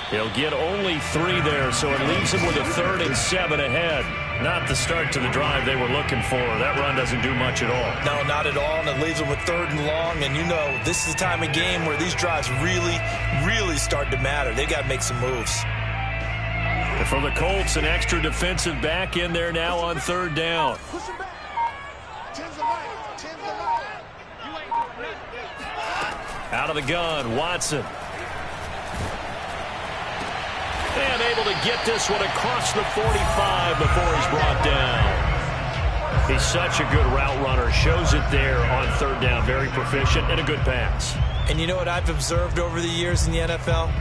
He'll get only 3 there, so it leaves him with a 3rd and 7 ahead. Not the start to the drive they were looking for. That run doesn't do much at all. No, not at all, and it leaves them with 3rd and long. And you know, this is the time of game where these drives really start to matter. They got to make some moves. And for the Colts, an extra defensive back in there now on 3rd down. Out of the gun, Watson. And able to get this one across the 45 before he's brought down. He's such a good route runner. Shows it there on 3rd down. Very proficient and a good pass. And you know what I've observed over the years in the NFL?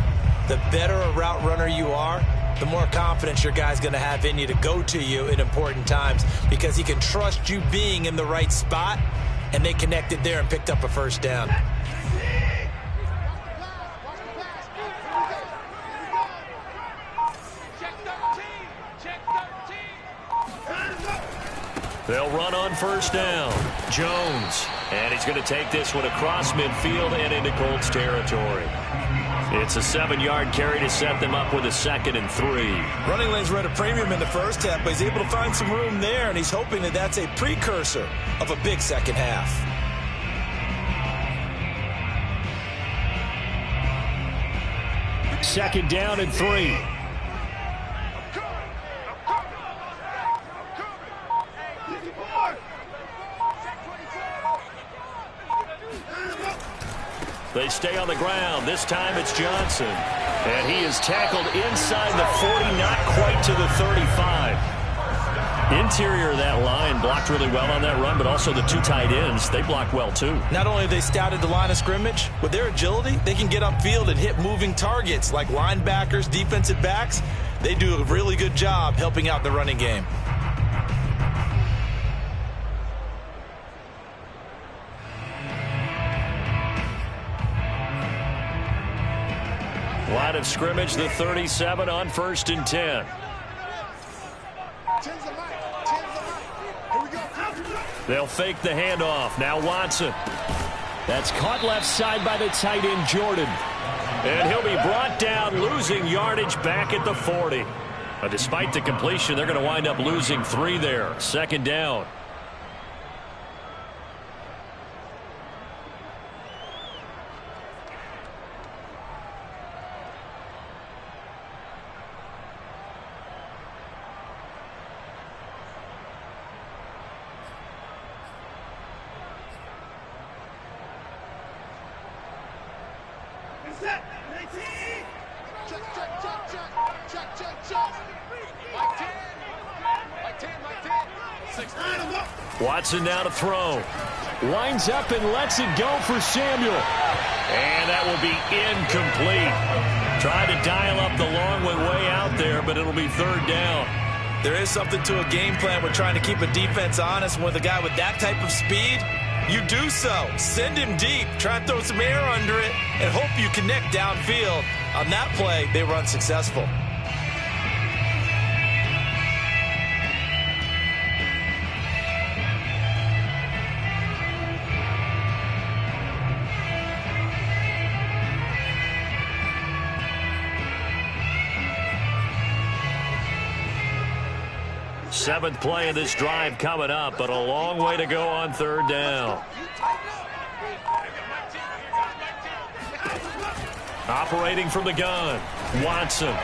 The better a route runner you are, the more confidence your guy's going to have in you to go to you in important times because he can trust you being in the right spot, and they connected there and picked up a 1st down. They'll run on 1st down. Jones. And he's going to take this one across midfield and into Colts territory. It's a 7-yard carry to set them up with a 2nd and 3. Running lanes were at a premium in the first half, but he's able to find some room there, and he's hoping that that's a precursor of a big second half. Second down and 3. They stay on the ground. This time it's Johnson. And he is tackled inside the 40, not quite to the 35. Interior of that line blocked really well on that run, but also the 2 tight ends, they blocked well too. Not only have they scouted the line of scrimmage, with their agility, they can get upfield and hit moving targets like linebackers, defensive backs. They do a really good job helping out the running game. Line of scrimmage, the 37 on 1st and 10. They'll fake the handoff. Now Watson. That's caught left side by the tight end, Jordan. And he'll be brought down, losing yardage back at the 40. But despite the completion, they're going to wind up losing 3 there. 2nd down. Watson now to throw. Winds up and lets it go for Samuel. And that will be incomplete. Tried to dial up the long way out there, but it'll be 3rd down. There is something to a game plan with trying to keep a defense honest. With a guy with that type of speed, you do so. Send him deep. Try and throw some air under it and hope you connect downfield. On that play, they were unsuccessful. Seventh play of this drive coming up, but a long way to go on 3rd down. Operating from the gun, Watson. And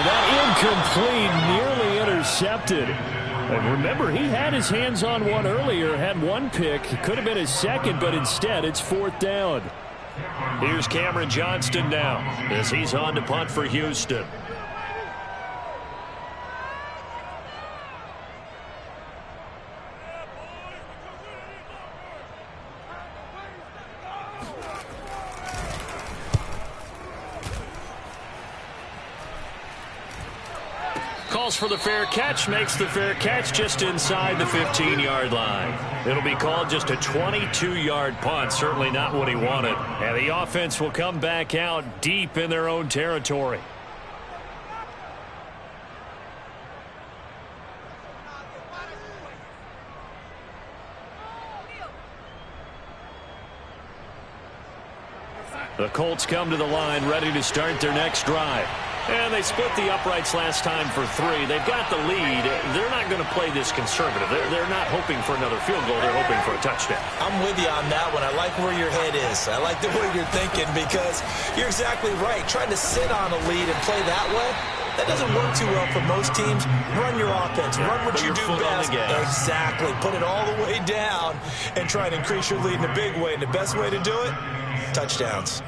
that incomplete, nearly intercepted. And remember, he had his hands on one earlier, had one pick. Could have been his second, but instead it's 4th down. Here's Cameron Johnston now as he's on to punt for Houston. Calls for the fair catch, makes the fair catch just inside the 15-yard line. It'll be called just a 22-yard punt, certainly not what he wanted. And the offense will come back out deep in their own territory. The Colts come to the line ready to start their next drive. And they split the uprights last time for 3. They've got the lead. They're not going to play this conservative. They're not hoping for another field goal. They're hoping for a touchdown. I'm with you on that one. I like where your head is. I like the way you're thinking because you're exactly right. Trying to sit on a lead and play that way, that doesn't work too well for most teams. Run your offense. Run what you do best. Exactly. Put it all the way down and try to increase your lead in a big way. And the best way to do it, touchdowns.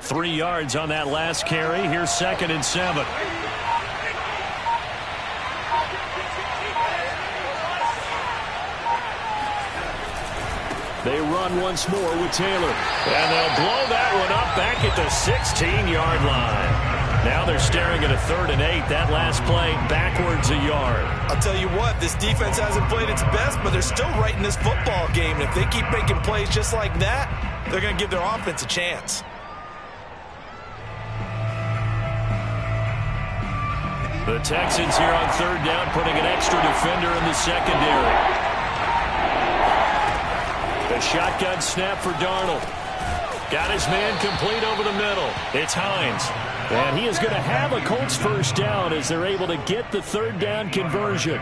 3 yards on that last carry. Here's 2nd and 7. They run once more with Taylor. And they'll blow that one up back at the 16-yard line. Now they're staring at a 3rd and 8. That last play backwards a yard. I'll tell you what, this defense hasn't played its best, but they're still right in this football game. And if they keep making plays just like that, they're going to give their offense a chance. The Texans here on 3rd down, putting an extra defender in the secondary. The shotgun snap for Darnold. Got his man complete over the middle. It's Hines. And he is going to have a Colts 1st down as they're able to get the 3rd down conversion.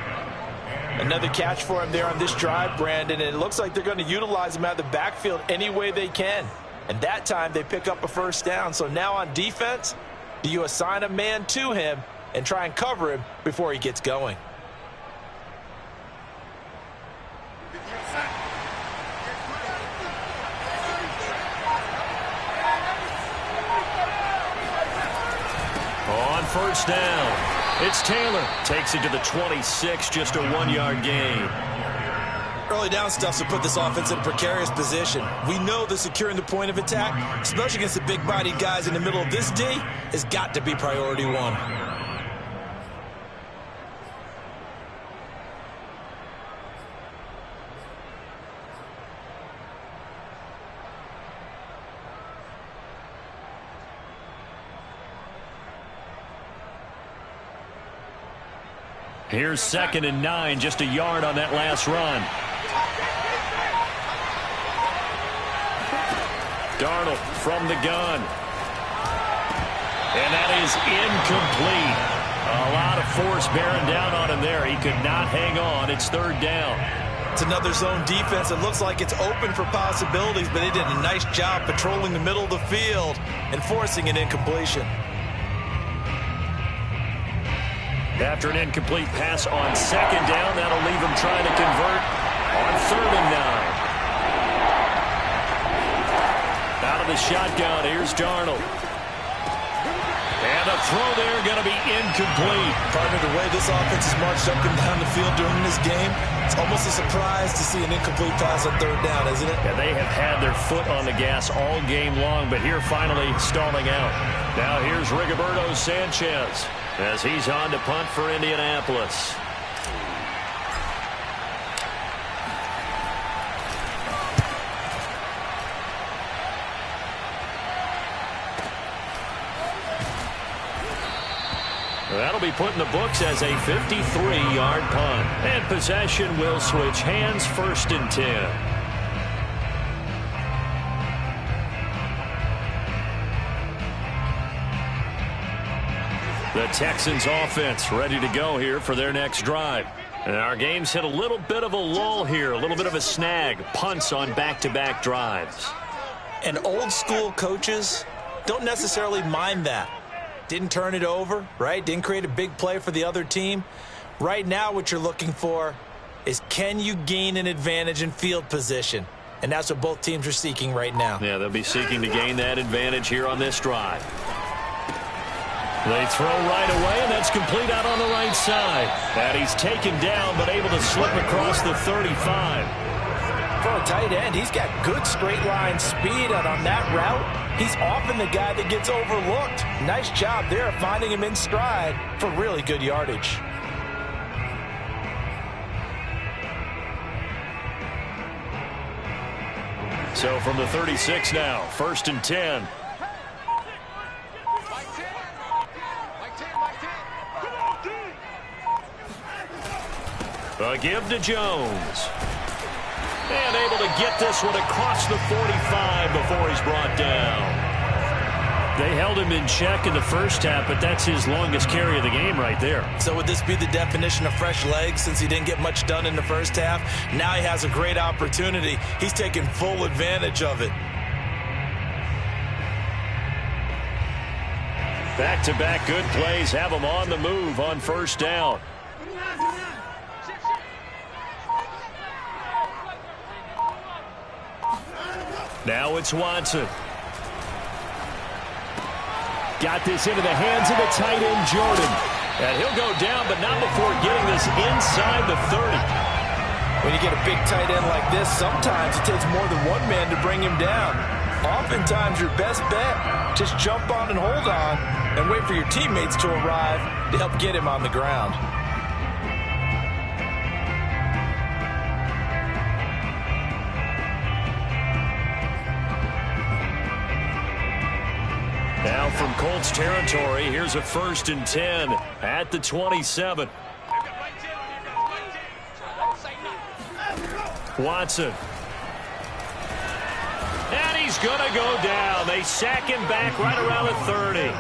Another catch for him there on this drive, Brandon, and it looks like they're going to utilize him out of the backfield any way they can. And that time they pick up a 1st down. So now on defense, do you assign a man to him and try and cover him before he gets going? On 1st down, it's Taylor. Takes it to the 26, just a 1-yard gain. Early down stuff to put this offense in a precarious position. We know that securing the point of attack, especially against the big-bodied guys in the middle of this D, has got to be priority 1. Here's 2nd and 9, just a yard on that last run. Darnold from the gun. And that is incomplete. A lot of force bearing down on him there. He could not hang on. It's 3rd down. It's another zone defense. It looks like it's open for possibilities, but they did a nice job patrolling the middle of the field and forcing an incompletion. After an incomplete pass on 2nd down, that'll leave him trying to convert on 3rd and 9. Out of the shotgun, here's Darnold. And a throw there going to be incomplete. Partner, the way this offense has marched up and down the field during this game, it's almost a surprise to see an incomplete pass on 3rd down, isn't it? Yeah, they have had their foot on the gas all game long, but here finally stalling out. Now here's Rigoberto Sanchez as he's on to punt for Indianapolis. That'll be put in the books as a 53-yard punt. And possession will switch hands, 1st and 10. The Texans offense ready to go here for their next drive. And our game's hit a little bit of a lull here, a little bit of a snag. Punts on back-to-back drives. And old school coaches don't necessarily mind that. Didn't turn it over, right? Didn't create a big play for the other team. Right now what you're looking for is, can you gain an advantage in field position? And that's what both teams are seeking right now. Yeah, they'll be seeking to gain that advantage here on this drive. They throw right away, and that's complete out on the right side. And he's taken down, but able to slip across the 35. For a tight end, he's got good straight line speed, and on that route, he's often the guy that gets overlooked. Nice job there finding him in stride for really good yardage. So from the 36 now, 1st and 10. A give to Jones. And able to get this one across the 45 before he's brought down. They held him in check in the first half, but that's his longest carry of the game right there. So would this be the definition of fresh legs since he didn't get much done in the first half? Now he has a great opportunity. He's taking full advantage of it. Back-to-back good plays have him on the move on 1st down. Now it's Watson. Got this into the hands of the tight end, Jordan. And he'll go down, but not before getting this inside the 30. When you get a big tight end like this, sometimes it takes more than one man to bring him down. Oftentimes, your best bet, just jump on and hold on and wait for your teammates to arrive to help get him on the ground. Now from Colts territory, here's a 1st and 10 at the 27. Watson. And he's going to go down. They sack him back right around the 30.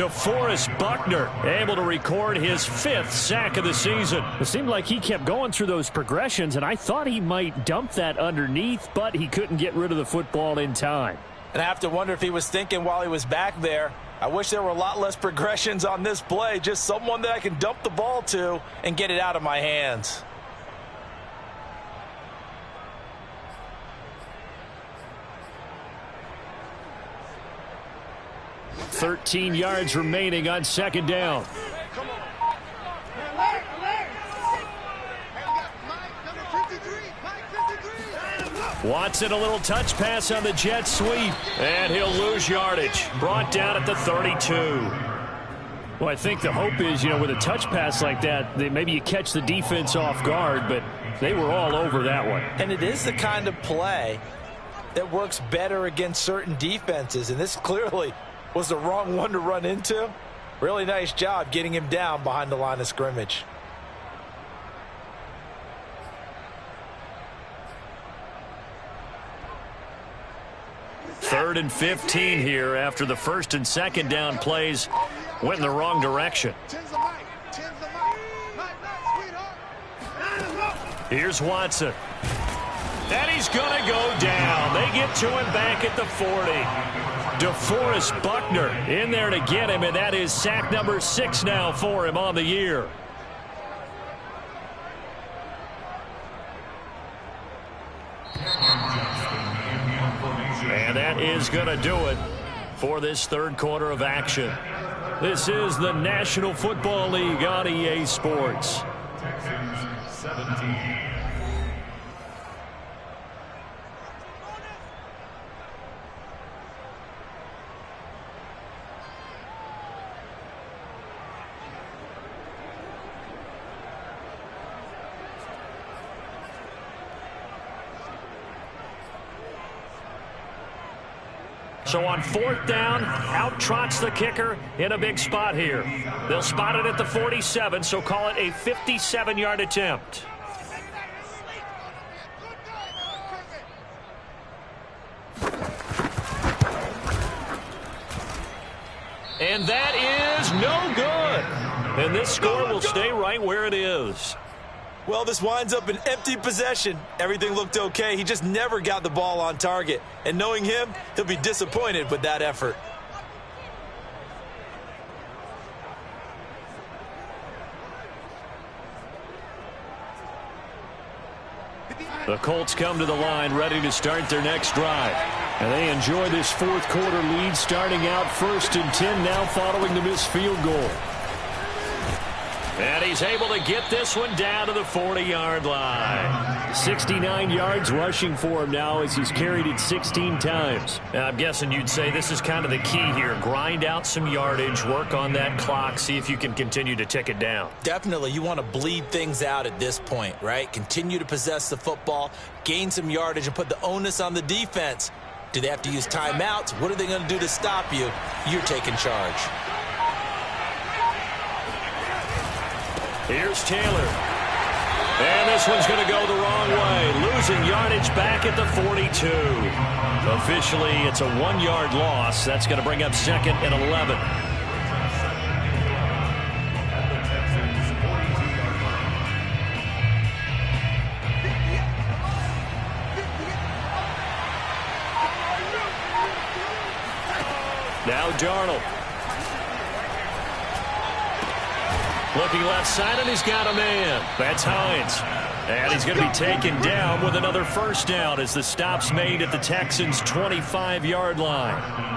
DeForest Buckner able to record his 5th sack of the season. It seemed like he kept going through those progressions, and I thought he might dump that underneath, but he couldn't get rid of the football in time. And I have to wonder if he was thinking while he was back there, I wish there were a lot less progressions on this play, just someone that I can dump the ball to and get it out of my hands. $13 yards remaining on 2nd down. Watson, a little touch pass on the jet sweep, and he'll lose yardage. Brought down at the 32. Well, I think the hope is, with a touch pass like that, maybe you catch the defense off guard, but they were all over that one. And it is the kind of play that works better against certain defenses, and this clearly was the wrong one to run into. Really nice job getting him down behind the line of scrimmage. 3rd and 15 here after the 1st and 2nd down plays went in the wrong direction. Here's Watson. And he's going to go down. They get to him back at the 40. DeForest Buckner in there to get him, and that is sack number 6 now for him on the year. And that is going to do it for this 3rd quarter of action. This is the National Football League on EA Sports. Texans 17. So on 4th down, out trots the kicker in a big spot here. They'll spot it at the 47, so call it a 57-yard attempt. And that is no good. And this score will stay right where it is. Well, this winds up an empty possession. Everything looked okay. He just never got the ball on target. And knowing him, he'll be disappointed with that effort. The Colts come to the line ready to start their next drive. And they enjoy this 4th quarter lead starting out 1st and 10 now following the missed field goal. And he's able to get this one down to the 40-yard line. 69 yards rushing for him now as he's carried it 16 times. Now, I'm guessing you'd say this is kind of the key here. Grind out some yardage, work on that clock, see if you can continue to tick it down. Definitely. You want to bleed things out at this point, right? Continue to possess the football, gain some yardage, and put the onus on the defense. Do they have to use timeouts? What are they going to do to stop you? You're taking charge. Here's Taylor. And this one's going to go the wrong way. Losing yardage back at the 42. Officially, it's a 1-yard loss. That's going to bring up 2nd and 11. Now Darnold. Looking left side, and he's got a man. That's Hines. And he's going to be taken down with another 1st down as the stop's made at the Texans' 25-yard line.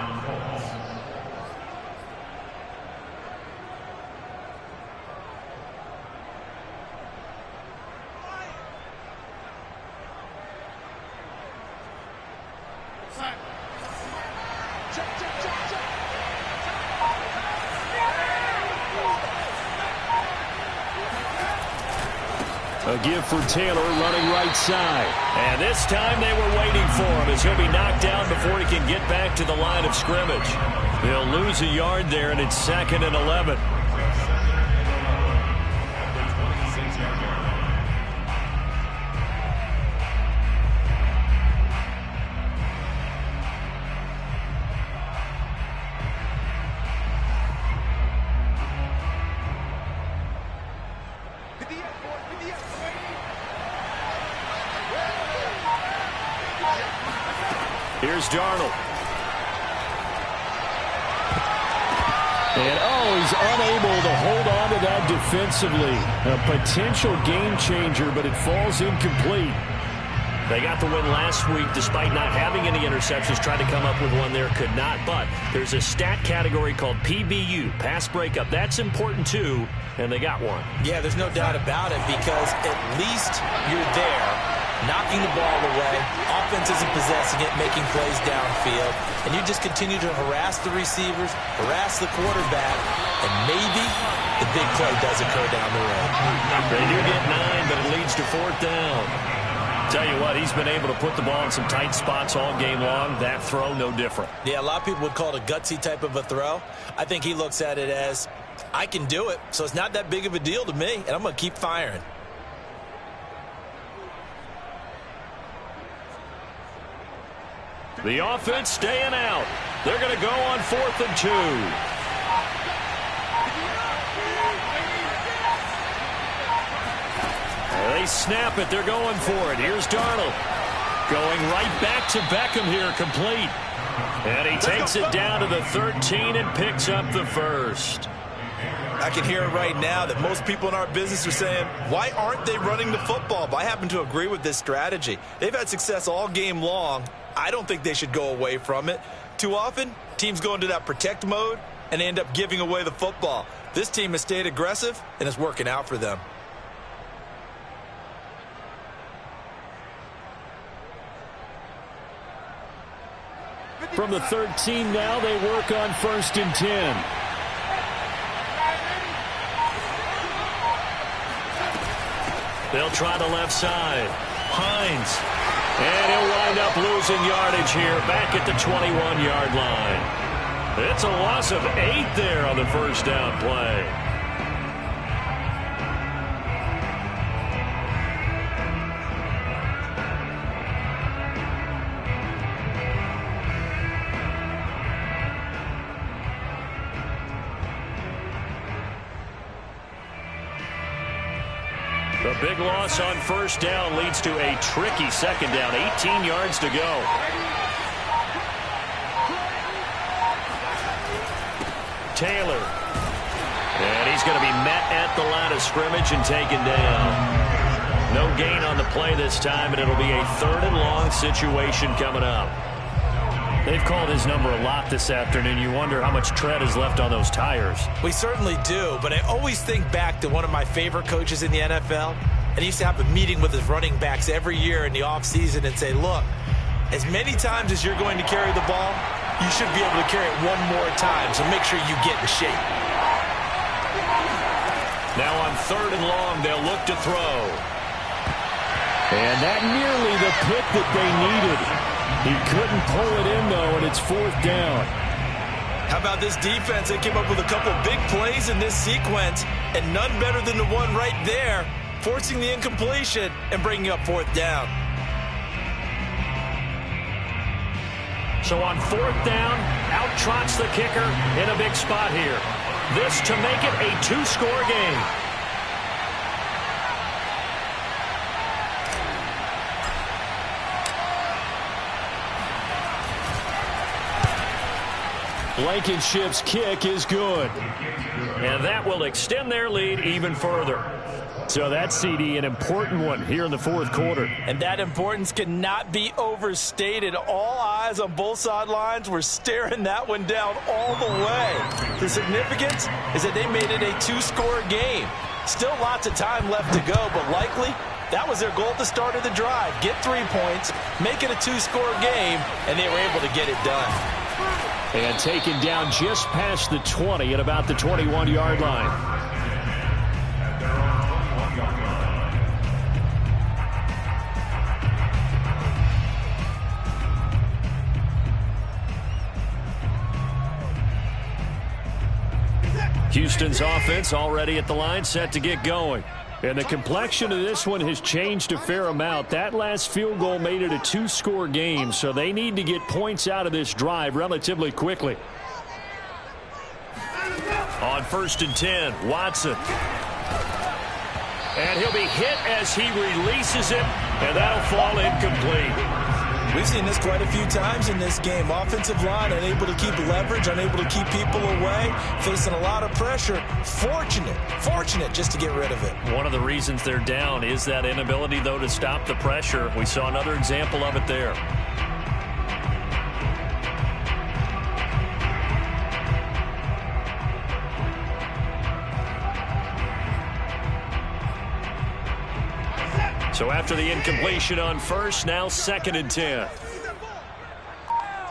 A give for Taylor running right side. And this time they were waiting for him as he'll be knocked down before he can get back to the line of scrimmage. They'll lose a yard there, and it's 2nd and 11. Here's Darnold. And, he's unable to hold on to that defensively. A potential game changer, but it falls incomplete. They got the win last week despite not having any interceptions. Tried to come up with one there, could not. But there's a stat category called PBU, pass breakup. That's important, too, and they got one. Yeah, there's no doubt about it because at least you're there, knocking the ball away. Offense isn't possessing it, making plays downfield. And you just continue to harass the receivers, harass the quarterback, and maybe the big play does occur down the road. They do get 9, but it leads to 4th down. Tell you what, he's been able to put the ball in some tight spots all game long. That throw, no different. Yeah, a lot of people would call it a gutsy type of a throw. I think he looks at it as, I can do it, so it's not that big of a deal to me, and I'm going to keep firing. The offense staying out. They're going to go on 4th and 2. They snap it. They're going for it. Here's Darnold. Going right back to Beckham here, complete. And he takes it down to the 13 and picks up the first. I can hear it right now that most people in our business are saying, why aren't they running the football? But I happen to agree with this strategy. They've had success all game long. I don't think they should go away from it. Too often, teams go into that protect mode and end up giving away the football. This team has stayed aggressive, and it's working out for them. From the 13 now, they work on 1st and 10. They'll try the left side. Hines. And he'll wind up losing yardage here back at the 21-yard line. It's a loss of 8 there on the first down play. The big loss on first down leads to a tricky second down. 18 yards to go. Taylor. And he's going to be met at the line of scrimmage and taken down. No gain on the play this time, and it'll be a 3rd and long situation coming up. They've called his number a lot this afternoon. You wonder how much tread is left on those tires. We certainly do, but I always think back to one of my favorite coaches in the NFL, and he used to have a meeting with his running backs every year in the offseason and say, look, as many times as you're going to carry the ball, you should be able to carry it one more time, so make sure you get in shape. Now on 3rd and long, they'll look to throw. And that nearly the pick that they needed. He couldn't pull it in, though, and it's 4th down. How about this defense? They came up with a couple big plays in this sequence, and none better than the one right there, forcing the incompletion and bringing up 4th down. So on 4th down, out trots the kicker in a big spot here. This to make it a 2-score game. Blankenship's kick is good. And that will extend their lead even further. So that's, CD, an important one here in the 4th quarter. And that importance cannot be overstated. All eyes on both sidelines were staring that one down all the way. The significance is that they made it a 2-score game. Still lots of time left to go, but likely that was their goal at the start of the drive. Get 3 points, make it a 2-score game, and they were able to get it done. And taken down just past the 20 at about the 21-yard line. Houston's offense already at the line, set to get going. And the complexion of this one has changed a fair amount. That last field goal made it a 2-score game, so they need to get points out of this drive relatively quickly. On 1st and 10, Watson. And he'll be hit as he releases it, and that'll fall incomplete. We've seen this quite a few times in this game. Offensive line unable to keep leverage, unable to keep people away, facing a lot of pressure. Fortunate just to get rid of it. One of the reasons they're down is that inability, though, to stop the pressure. We saw another example of it there. So after the incompletion on 1st, now 2nd and 10.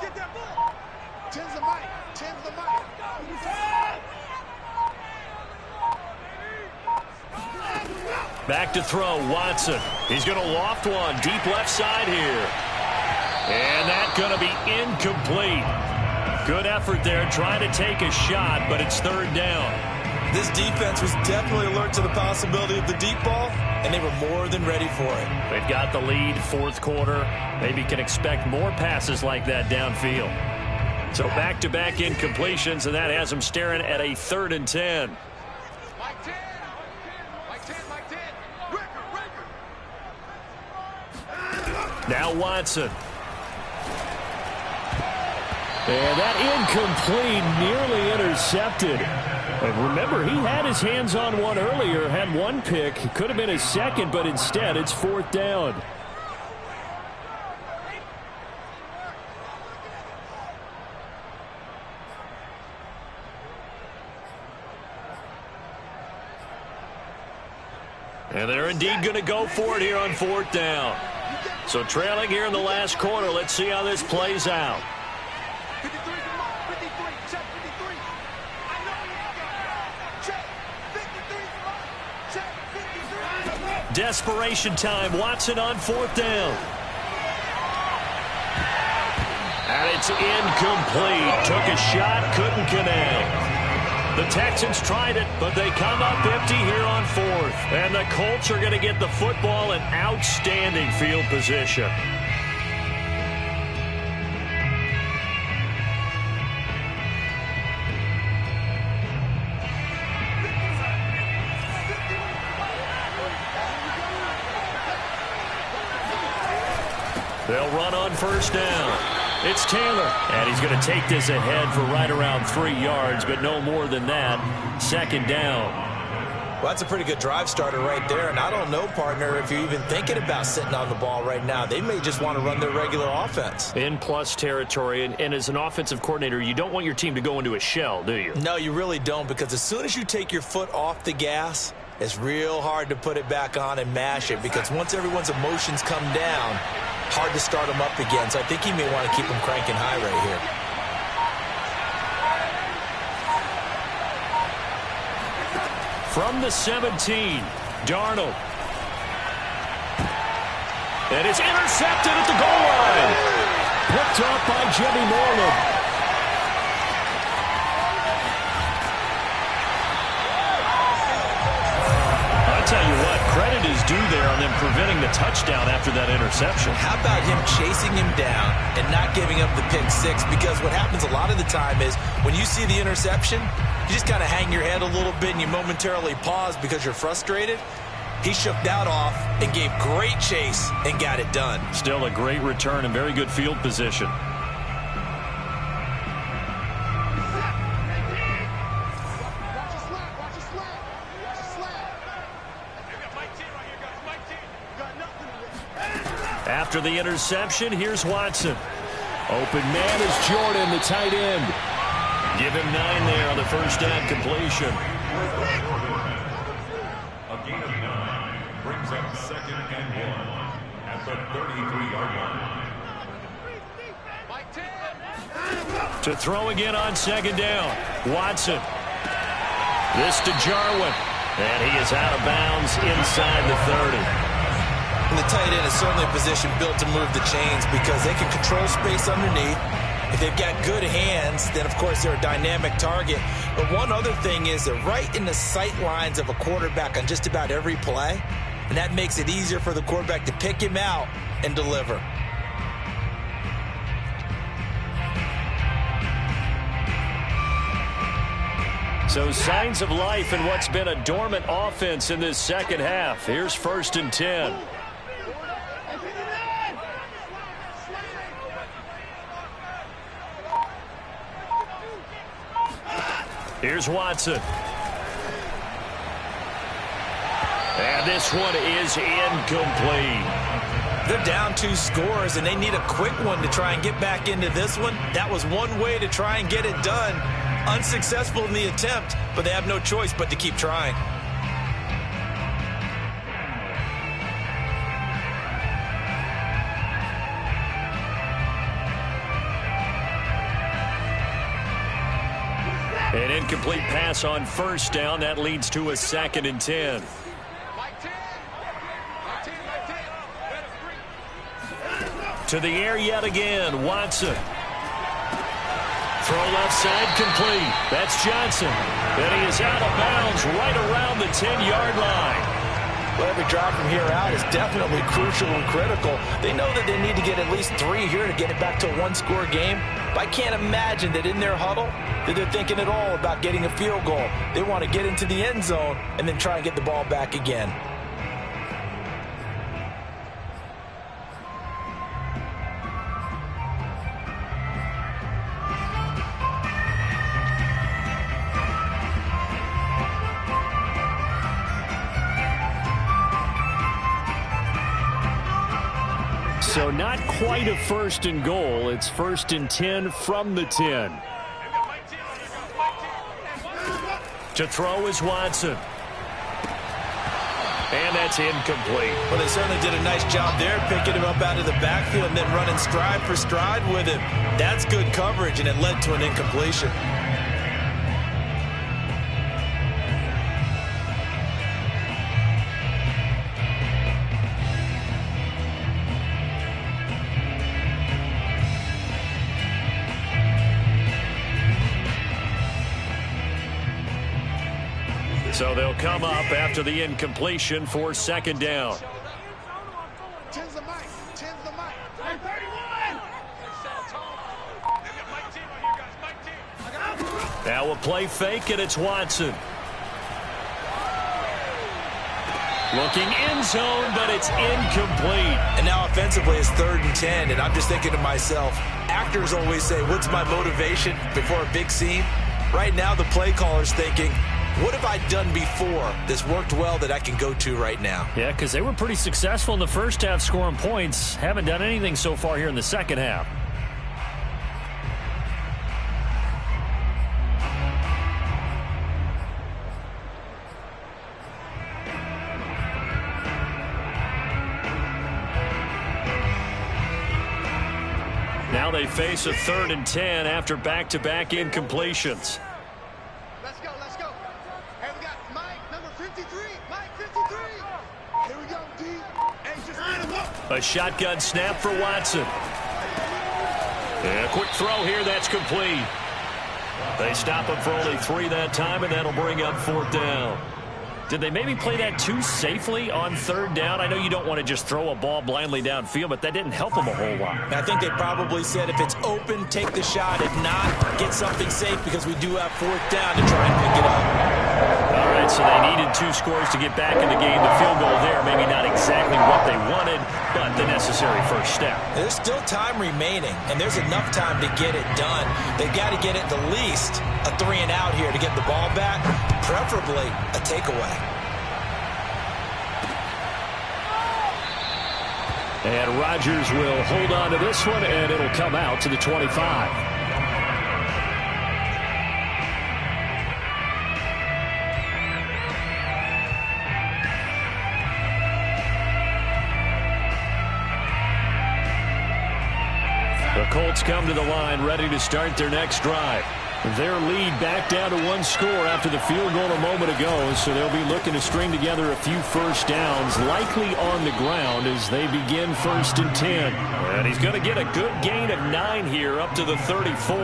Get that ball. 10's the mic. 10's the mic. Back to throw, Watson. He's going to loft one deep left side here. And that's going to be incomplete. Good effort there, trying to take a shot, but it's 3rd down. This defense was definitely alert to the possibility of the deep ball. and they were more than ready for it. They've got the lead, fourth quarter. Maybe can expect more passes like that downfield. So back-to-back incompletions, and that has them staring at a 3rd and 10. Mike 10. Mike 10, Mike 10. Record. Now Watson. And that incomplete, nearly intercepted. And remember, he had his hands on one earlier, had one pick. It could have been his second, but instead it's 4th down. And they're indeed going to go for it here on 4th down. So trailing here in the last quarter, let's see how this plays out. 53 from Mike. 53. Check 53. I know you got check 53 from Mike. Check 53. Desperation time. Watson on 4th down. And it's incomplete. Took a shot, couldn't connect. The Texans tried it, but they come up empty here on 4th. And the Colts are going to get the football in outstanding field position. They'll run on 1st down. It's Taylor, and he's going to take this ahead for right around 3 yards, but no more than that. 2nd down. Well, that's a pretty good drive starter right there, and I don't know, partner, if you're even thinking about sitting on the ball right now. They may just want to run their regular offense. In plus territory, and as an offensive coordinator, you don't want your team to go into a shell, do you? No, you really don't, because as soon as you take your foot off the gas, it's real hard to put it back on and mash it, because once everyone's emotions come down, hard to start them up again. So I think he may want to keep them cranking high right here. From the 17, Darnold. And it's intercepted at the goal line. Picked up by Jimmy Moreland. Tell you what, credit is due there on them preventing the touchdown after that interception. How about him chasing him down and not giving up the pick six? Because what happens a lot of the time is when you see the interception, you just kind of hang your head a little bit and you momentarily pause because you're frustrated. He shook that off and gave great chase and got it done. Still a great return and very good field position. After the interception, here's Watson. Open man is Jordan, the tight end. Give him 9 there on the 1st down completion. A gain of 9 brings up 2nd and 1 at the 33-yard line. To throw again on 2nd down. Watson. This to Jarwin. And he is out of bounds inside the 30. And the tight end is certainly a position built to move the chains because they can control space underneath. If they've got good hands, then, of course, they're a dynamic target. But one other thing is they're right in the sight lines of a quarterback on just about every play, and that makes it easier for the quarterback to pick him out and deliver. So signs of life in what's been a dormant offense in this second half. Here's 1st and 10. Here's Watson. And this one is incomplete. They're down 2 scores, and they need a quick one to try and get back into this one. That was one way to try and get it done. Unsuccessful in the attempt, but they have no choice but to keep trying. An incomplete pass on 1st down. That leads to a 2nd and 10. To the air yet again. Watson. Throw left side complete. That's Johnson. And he is out of bounds right around the 10-yard line. Well, every drive from here out is definitely crucial and critical. They know that they need to get at least 3 here to get it back to a one-score game. But I can't imagine that in their huddle that they're thinking at all about getting a field goal. They want to get into the end zone and then try and get the ball back again. So not quite a 1st and goal. It's 1st and 10 from the 10. To throw is Watson. And that's incomplete. Well, they certainly did a nice job there, picking him up out of the backfield and then running stride for stride with him. That's good coverage, and it led to an incompletion. So they'll come up after the incompletion for 2nd down. Tens the mic. Tens the mic. 31. Now a play fake, and it's Watson. Looking end zone, but it's incomplete. And now offensively it's 3rd and 10, and I'm just thinking to myself, actors always say, what's my motivation before a big scene? Right now the play caller's thinking, what have I done before that's worked well that I can go to right now? Yeah, because they were pretty successful in the first half scoring points. Haven't done anything so far here in the second half. Now they face a 3rd and 10 after back-to-back incompletions. Let's go. Let's go. Hey, we got Mike, number 53. Mike, 53. Here we go, D. Hey, just line him up. A shotgun snap for Watson. And a quick throw here. That's complete. They stop him for only 3 that time, and that'll bring up 4th down. Did they maybe play that too safely on 3rd down? I know you don't want to just throw a ball blindly downfield, but that didn't help them a whole lot. I think they probably said if it's open, take the shot. If not, get something safe because we do have 4th down to try and pick it up. All right, so they needed 2 scores to get back in the game. The field goal there, maybe not exactly what they wanted, but the necessary first step. There's still time remaining, and there's enough time to get it done. They've got to get it the least a 3 and out here to get the ball back, preferably a takeaway. And Rodgers will hold on to this one, and it'll come out to the 25. The Colts come to the line, ready to start their next drive. Their lead back down to 1 score after the field goal a moment ago, so they'll be looking to string together a few first downs, likely on the ground as they begin 1st and 10. And he's going to get a good gain of 9 here up to the 34.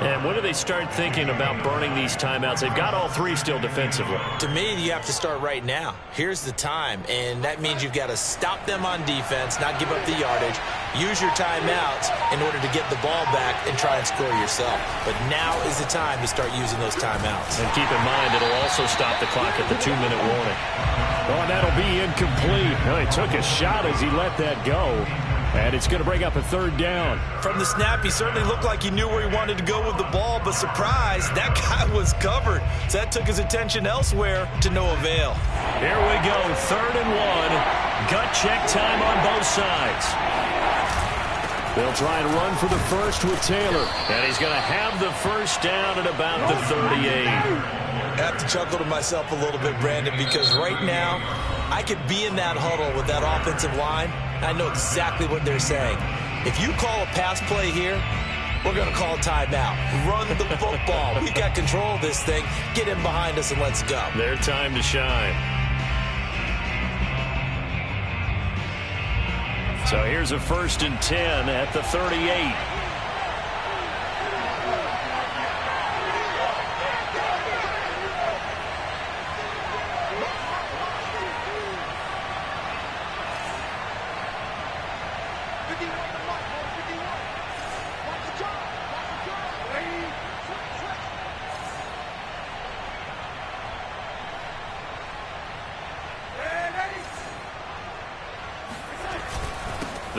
And when do they start thinking about burning these timeouts? They've got all 3 still defensively. To me, you have to start right now. Here's the time, and that means you've got to stop them on defense, not give up the yardage, use your timeouts in order to get the ball back and try and score yourself. But now is the time to start using those timeouts. And keep in mind, it'll also stop the clock at the 2-minute warning. Well, and that'll be incomplete. Well, he took a shot as he let that go. And it's going to bring up a 3rd down. From the snap, he certainly looked like he knew where he wanted to go with the ball, but surprise, that guy was covered. So that took his attention elsewhere to no avail. Here we go, 3rd and 1. Gut check time on both sides. They'll try and run for the first with Taylor. And he's going to have the first down at about the 38. I have to chuckle to myself a little bit, Brandon, because right now I could be in that huddle with that offensive line. I know exactly what they're saying. If you call a pass play here, we're going to call a timeout. Run the football. We've got control of this thing. Get in behind us and let's go. Their time to shine. So here's a 1st and 10 at the 38.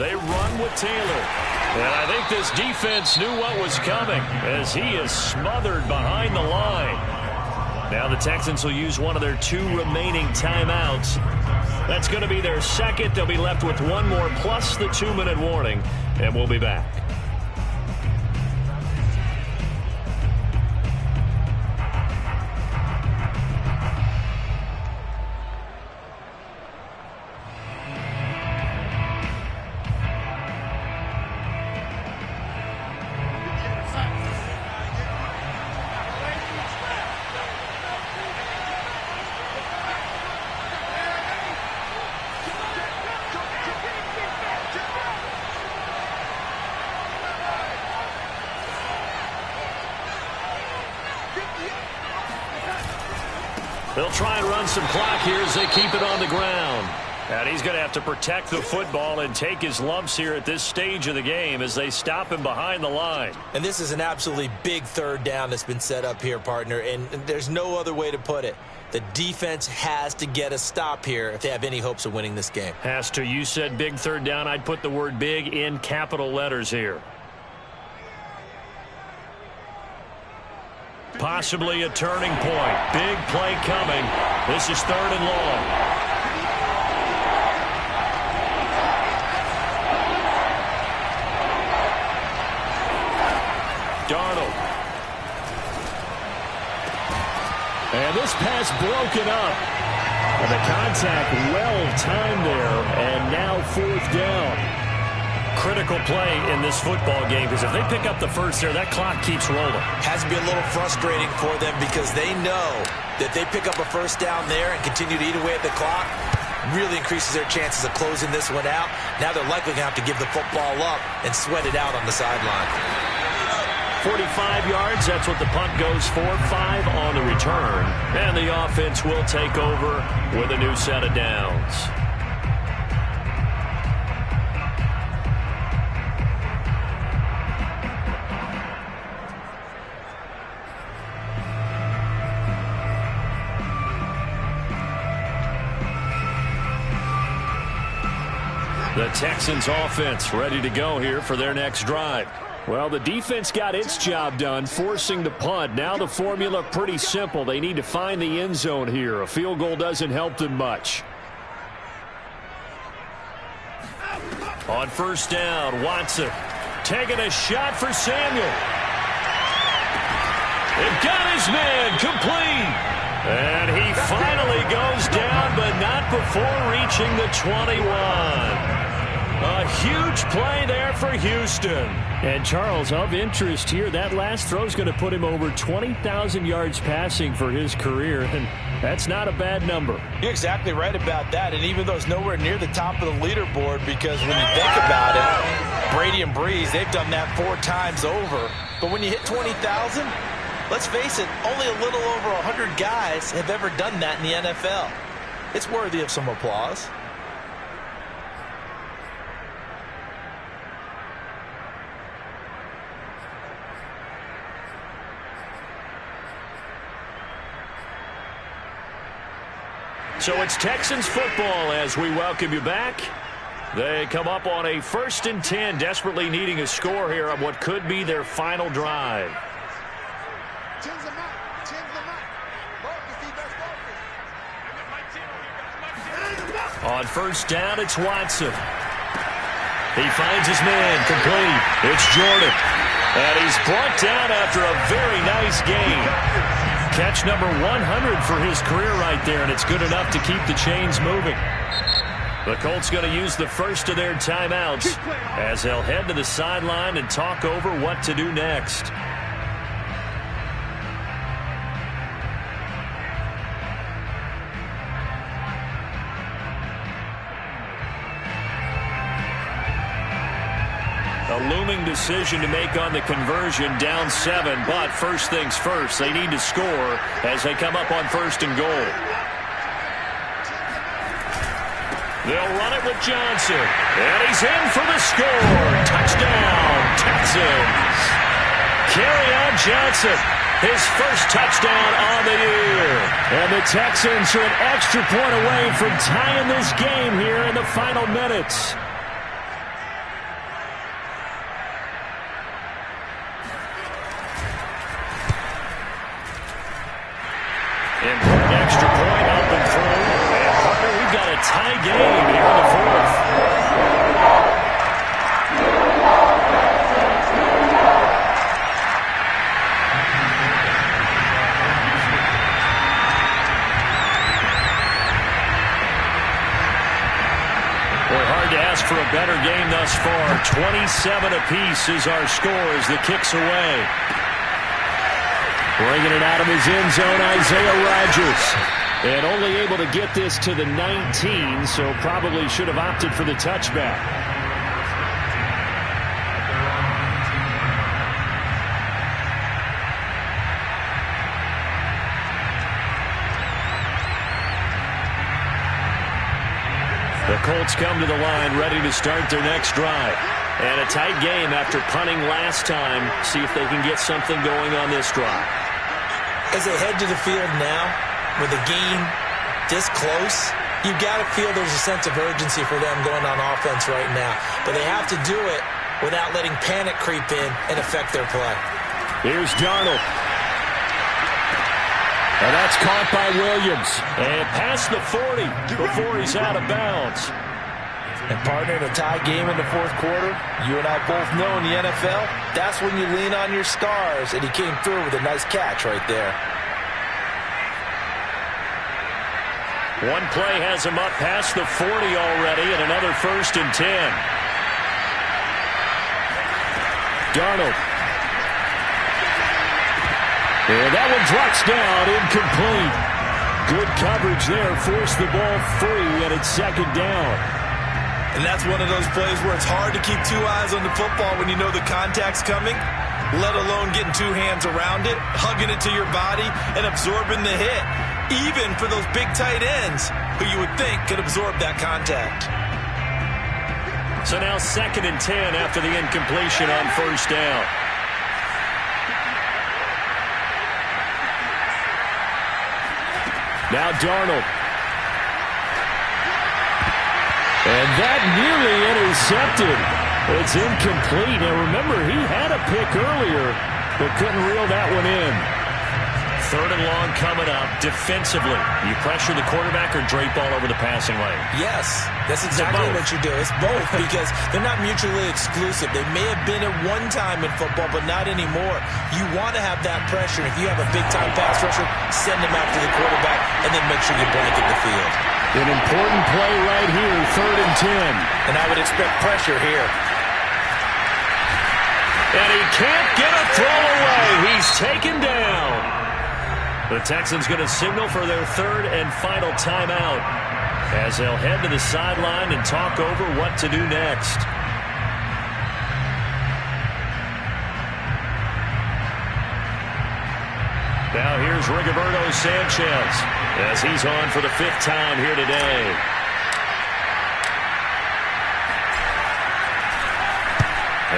They run with Taylor. And I think this defense knew what was coming as he is smothered behind the line. Now the Texans will use one of their 2 remaining timeouts. That's going to be their second. They'll be left with 1 more plus the 2-minute warning, and we'll be back. They'll try and run some clock here as they keep it on the ground. And he's going to have to protect the football and take his lumps here at this stage of the game as they stop him behind the line. And this is an absolutely big 3rd down that's been set up here, partner, and there's no other way to put it. The defense has to get a stop here if they have any hopes of winning this game. Has to. You said big 3rd down. I'd put the word big in capital letters here. Possibly a turning point. Big play coming. This is 3rd and long. Darnold. And this pass broken up. And the contact well timed there. And now 4th down. Critical play in this football game because if they pick up the first there, that clock keeps rolling. Has to be a little frustrating for them because they know that they pick up a 1st down there and continue to eat away at the clock, really increases their chances of closing this one out. Now they're likely going to have to give the football up and sweat it out on the sideline. 45 yards, that's what the punt goes for. 5 on the return. And the offense will take over with a new set of downs. The Texans offense ready to go here for their next drive. Well, the defense got its job done, forcing the punt. Now the formula pretty simple. They need to find the end zone here. A field goal doesn't help them much. On 1st down, Watson taking a shot for Samuel. They've got his man complete. And he finally goes down, but not before reaching the 21. A huge play there for Houston. And, Charles, of interest here, that last throw is going to put him over 20,000 yards passing for his career, and that's not a bad number. You're exactly right about that, and even though it's nowhere near the top of the leaderboard, because when you think about it, Brady and Breeze, they've done that 4 times over. But when you hit 20,000, let's face it, only a little over 100 guys have ever done that in the NFL. It's worthy of some applause. So it's Texans football as we welcome you back. They come up on a 1st and 10, desperately needing a score here on what could be their final drive. On 1st down, it's Watson. He finds his man complete. It's Jordan. And he's brought down after a very nice game. Catch number 100 for his career right there, and it's good enough to keep the chains moving. The Colts going to use the first of their timeouts as they'll head to the sideline and talk over what to do next. A looming decision to make on the conversion, down 7, but first things first, they need to score as they come up on 1st and goal. They'll run it with Johnson, and he's in for the score. Touchdown, Texans. Kerryon Johnson, his first touchdown on the year. And the Texans are an extra point away from tying this game here in the final minutes. a tie game here in the fourth. For a better game thus far. 27 apiece is our score as the kick's away. Bringing it out of his end zone, Isaiah Rodgers. And only able to get this to the 19, so probably should have opted for the touchback. The Colts come to the line ready to start their next drive. And a tight game after punting last time. See if they can get something going on this drive. As they head to the field now, with the game this close, you've got to feel there's a sense of urgency for them going on offense right now. But they have to do it without letting panic creep in and affect their play. Here's Darnold. And that's caught by Williams. And past the 40 before he's out of bounds. And partner, in a tie game in the fourth quarter, you and I both know in the NFL, that's when you lean on your stars. And he came through with a nice catch right there. One play has him up past the 40 already, and another 1st and 10. Darnold. And that one drops down, incomplete. Good coverage there, forced the ball free, and it's 2nd down. And that's one of those plays where it's hard to keep two eyes on the football when you know the contact's coming, let alone getting two hands around it, hugging it to your body, and absorbing the hit, even for those big tight ends who you would think could absorb that contact. So now 2nd and 10 after the incompletion on 1st down. Now Darnold. And that nearly intercepted. It's incomplete. Now remember, he had a pick earlier, but couldn't reel that one in. 3rd and long coming up. Defensively, you pressure the quarterback or drape all over the passing lane? Yes, that's exactly what you do. It's both because they're not mutually exclusive. They may have been at one time in football, but not anymore. You want to have that pressure. If you have a big-time pass rusher, send him after the quarterback, and then make sure you blanket the field. An important play right here, 3rd and 10. And I would expect pressure here. And he can't get a throw away. He's taken down. The Texans going to signal for their 3rd and final timeout as they'll head to the sideline and talk over what to do next. Now here's Rigoberto Sanchez as he's on for the 5th time here today.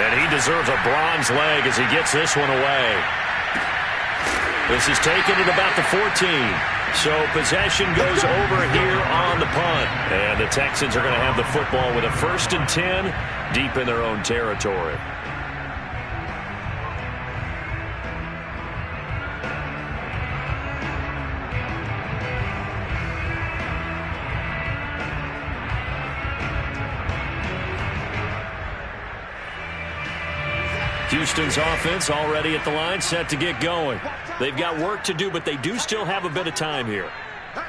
And he deserves a bronze leg as he gets this one away. This is taken at about the 14. So possession goes over here on the punt. And the Texans are going to have the football with a 1st and 10 deep in their own territory. Houston's offense already at the line, set to get going. They've got work to do, but they do still have a bit of time here.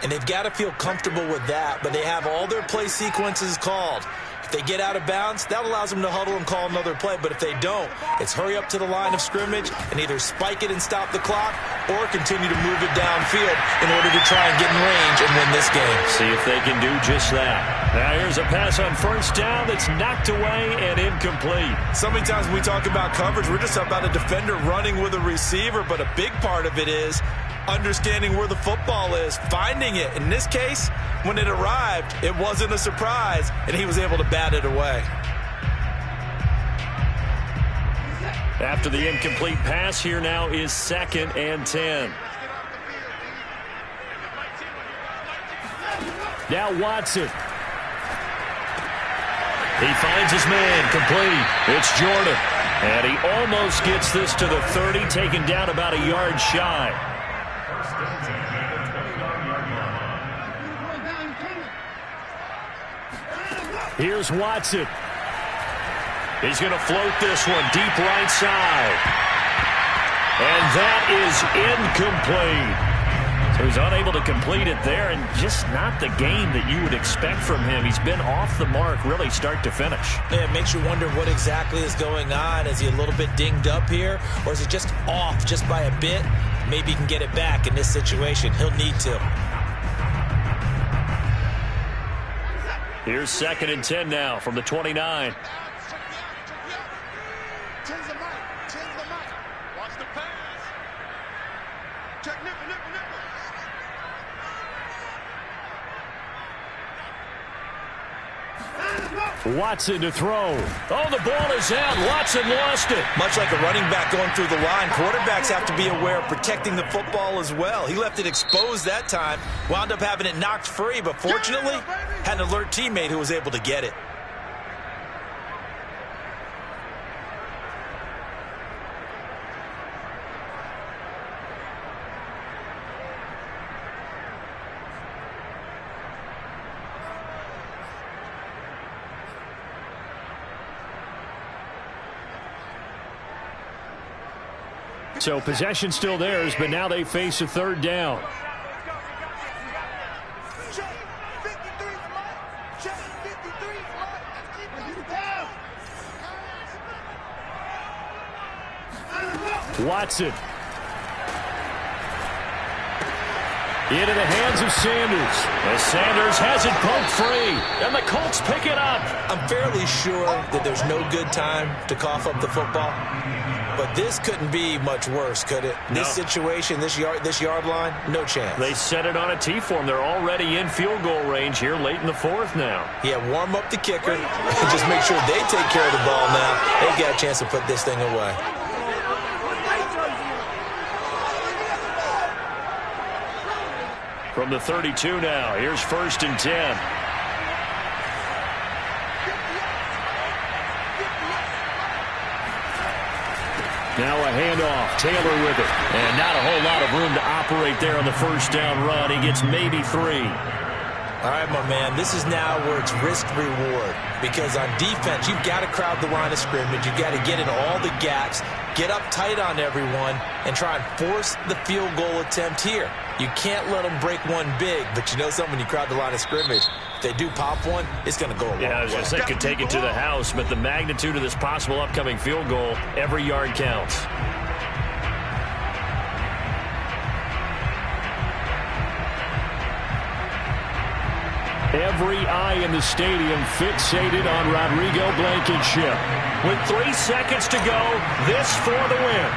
And they've got to feel comfortable with that, but they have all their play sequences called. If they get out of bounds, that allows them to huddle and call another play. But if they don't, it's hurry up to the line of scrimmage and either spike it and stop the clock or continue to move it downfield in order to try and get in range and win this game. See if they can do just that. Now here's a pass on 1st down that's knocked away and incomplete. So many times when we talk about coverage, we're just about a defender running with a receiver, but a big part of it is understanding where the football is, finding it. In this case, when it arrived, it wasn't a surprise, and he was able to bat it away. After the incomplete pass, here now is 2nd and 10. Now Watson. He finds his man, complete. It's Jordan. And he almost gets this to the 30, taken down about a yard shy. Here's Watson. He's going to float this one deep right side. And that is incomplete. So he's unable to complete it there, and just not the game that you would expect from him. He's been off the mark really start to finish. Yeah, it makes you wonder what exactly is going on. Is he a little bit dinged up here, or is he just off just by a bit? Maybe he can get it back in this situation. He'll need to. Here's 2nd and 10 now from the 29. Watson to throw. Oh, the ball is out. Watson lost it. Much like a running back going through the line, quarterbacks have to be aware of protecting the football as well. He left it exposed that time, wound up having it knocked free, but fortunately had an alert teammate who was able to get it. So possession still theirs, but now they face a 3rd down. Watson. Into the hands of Sanders. As Sanders has it poked free, and the Colts pick it up. I'm fairly sure that there's no good time to cough up the football. But this couldn't be much worse, could it? No. This situation, this yard line, no chance. They set it on a T-form. They're already in field goal range here late in the 4th now. Yeah, warm up the kicker. Just make sure they take care of the ball now. They've got a chance to put this thing away. From the 32 now, here's 1st and 10. Now a handoff. Taylor with it. And not a whole lot of room to operate there on the 1st down run. He gets maybe 3. All right, my man, this is now where it's risk-reward. Because on defense, you've got to crowd the line of scrimmage. You've got to get in all the gaps, get up tight on everyone, and try and force the field goal attempt here. You can't let them break one big, but you know something, when you crowd the line of scrimmage, if they do pop one, it's going to go a long way. Yeah, I was going to say, could take it to the house, but the magnitude of this possible upcoming field goal, every yard counts. Every eye in the stadium fixated on Rodrigo Blankenship. With 3 seconds to go, this for the win.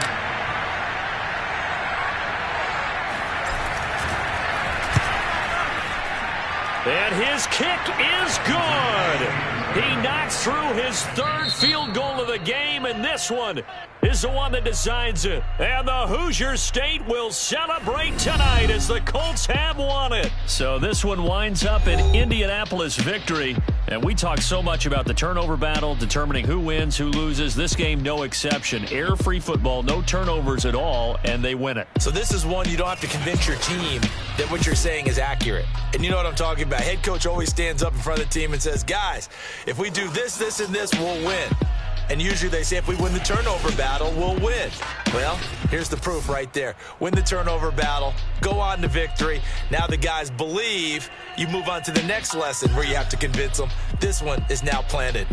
And his kick is good. He knocks through his 3rd field goal of the game, and this one is the one that decides it. And the Hoosier State will celebrate tonight as the Colts have won it. So this one winds up an Indianapolis victory. And we talk so much about the turnover battle, determining who wins, who loses. This game, no exception. Error-free football, no turnovers at all, and they win it. So this is one you don't have to convince your team that what you're saying is accurate. And you know what I'm talking about. Head coach always stands up in front of the team and says, guys, if we do this, this, and this, we'll win. And usually they say if we win the turnover battle, we'll win. Well, here's the proof right there. Win the turnover battle, go on to victory. Now the guys believe. You move on to the next lesson where you have to convince them. This one is now planted.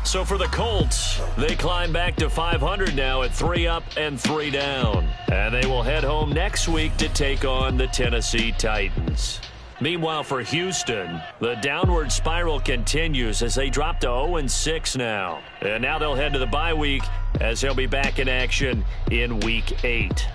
So for the Colts, they climb back to 500 now at 3 up and 3 down. And they will head home next week to take on the Tennessee Titans. Meanwhile, for Houston, the downward spiral continues as they drop to 0-6 now. And now they'll head to the bye week as they'll be back in action in Week 8.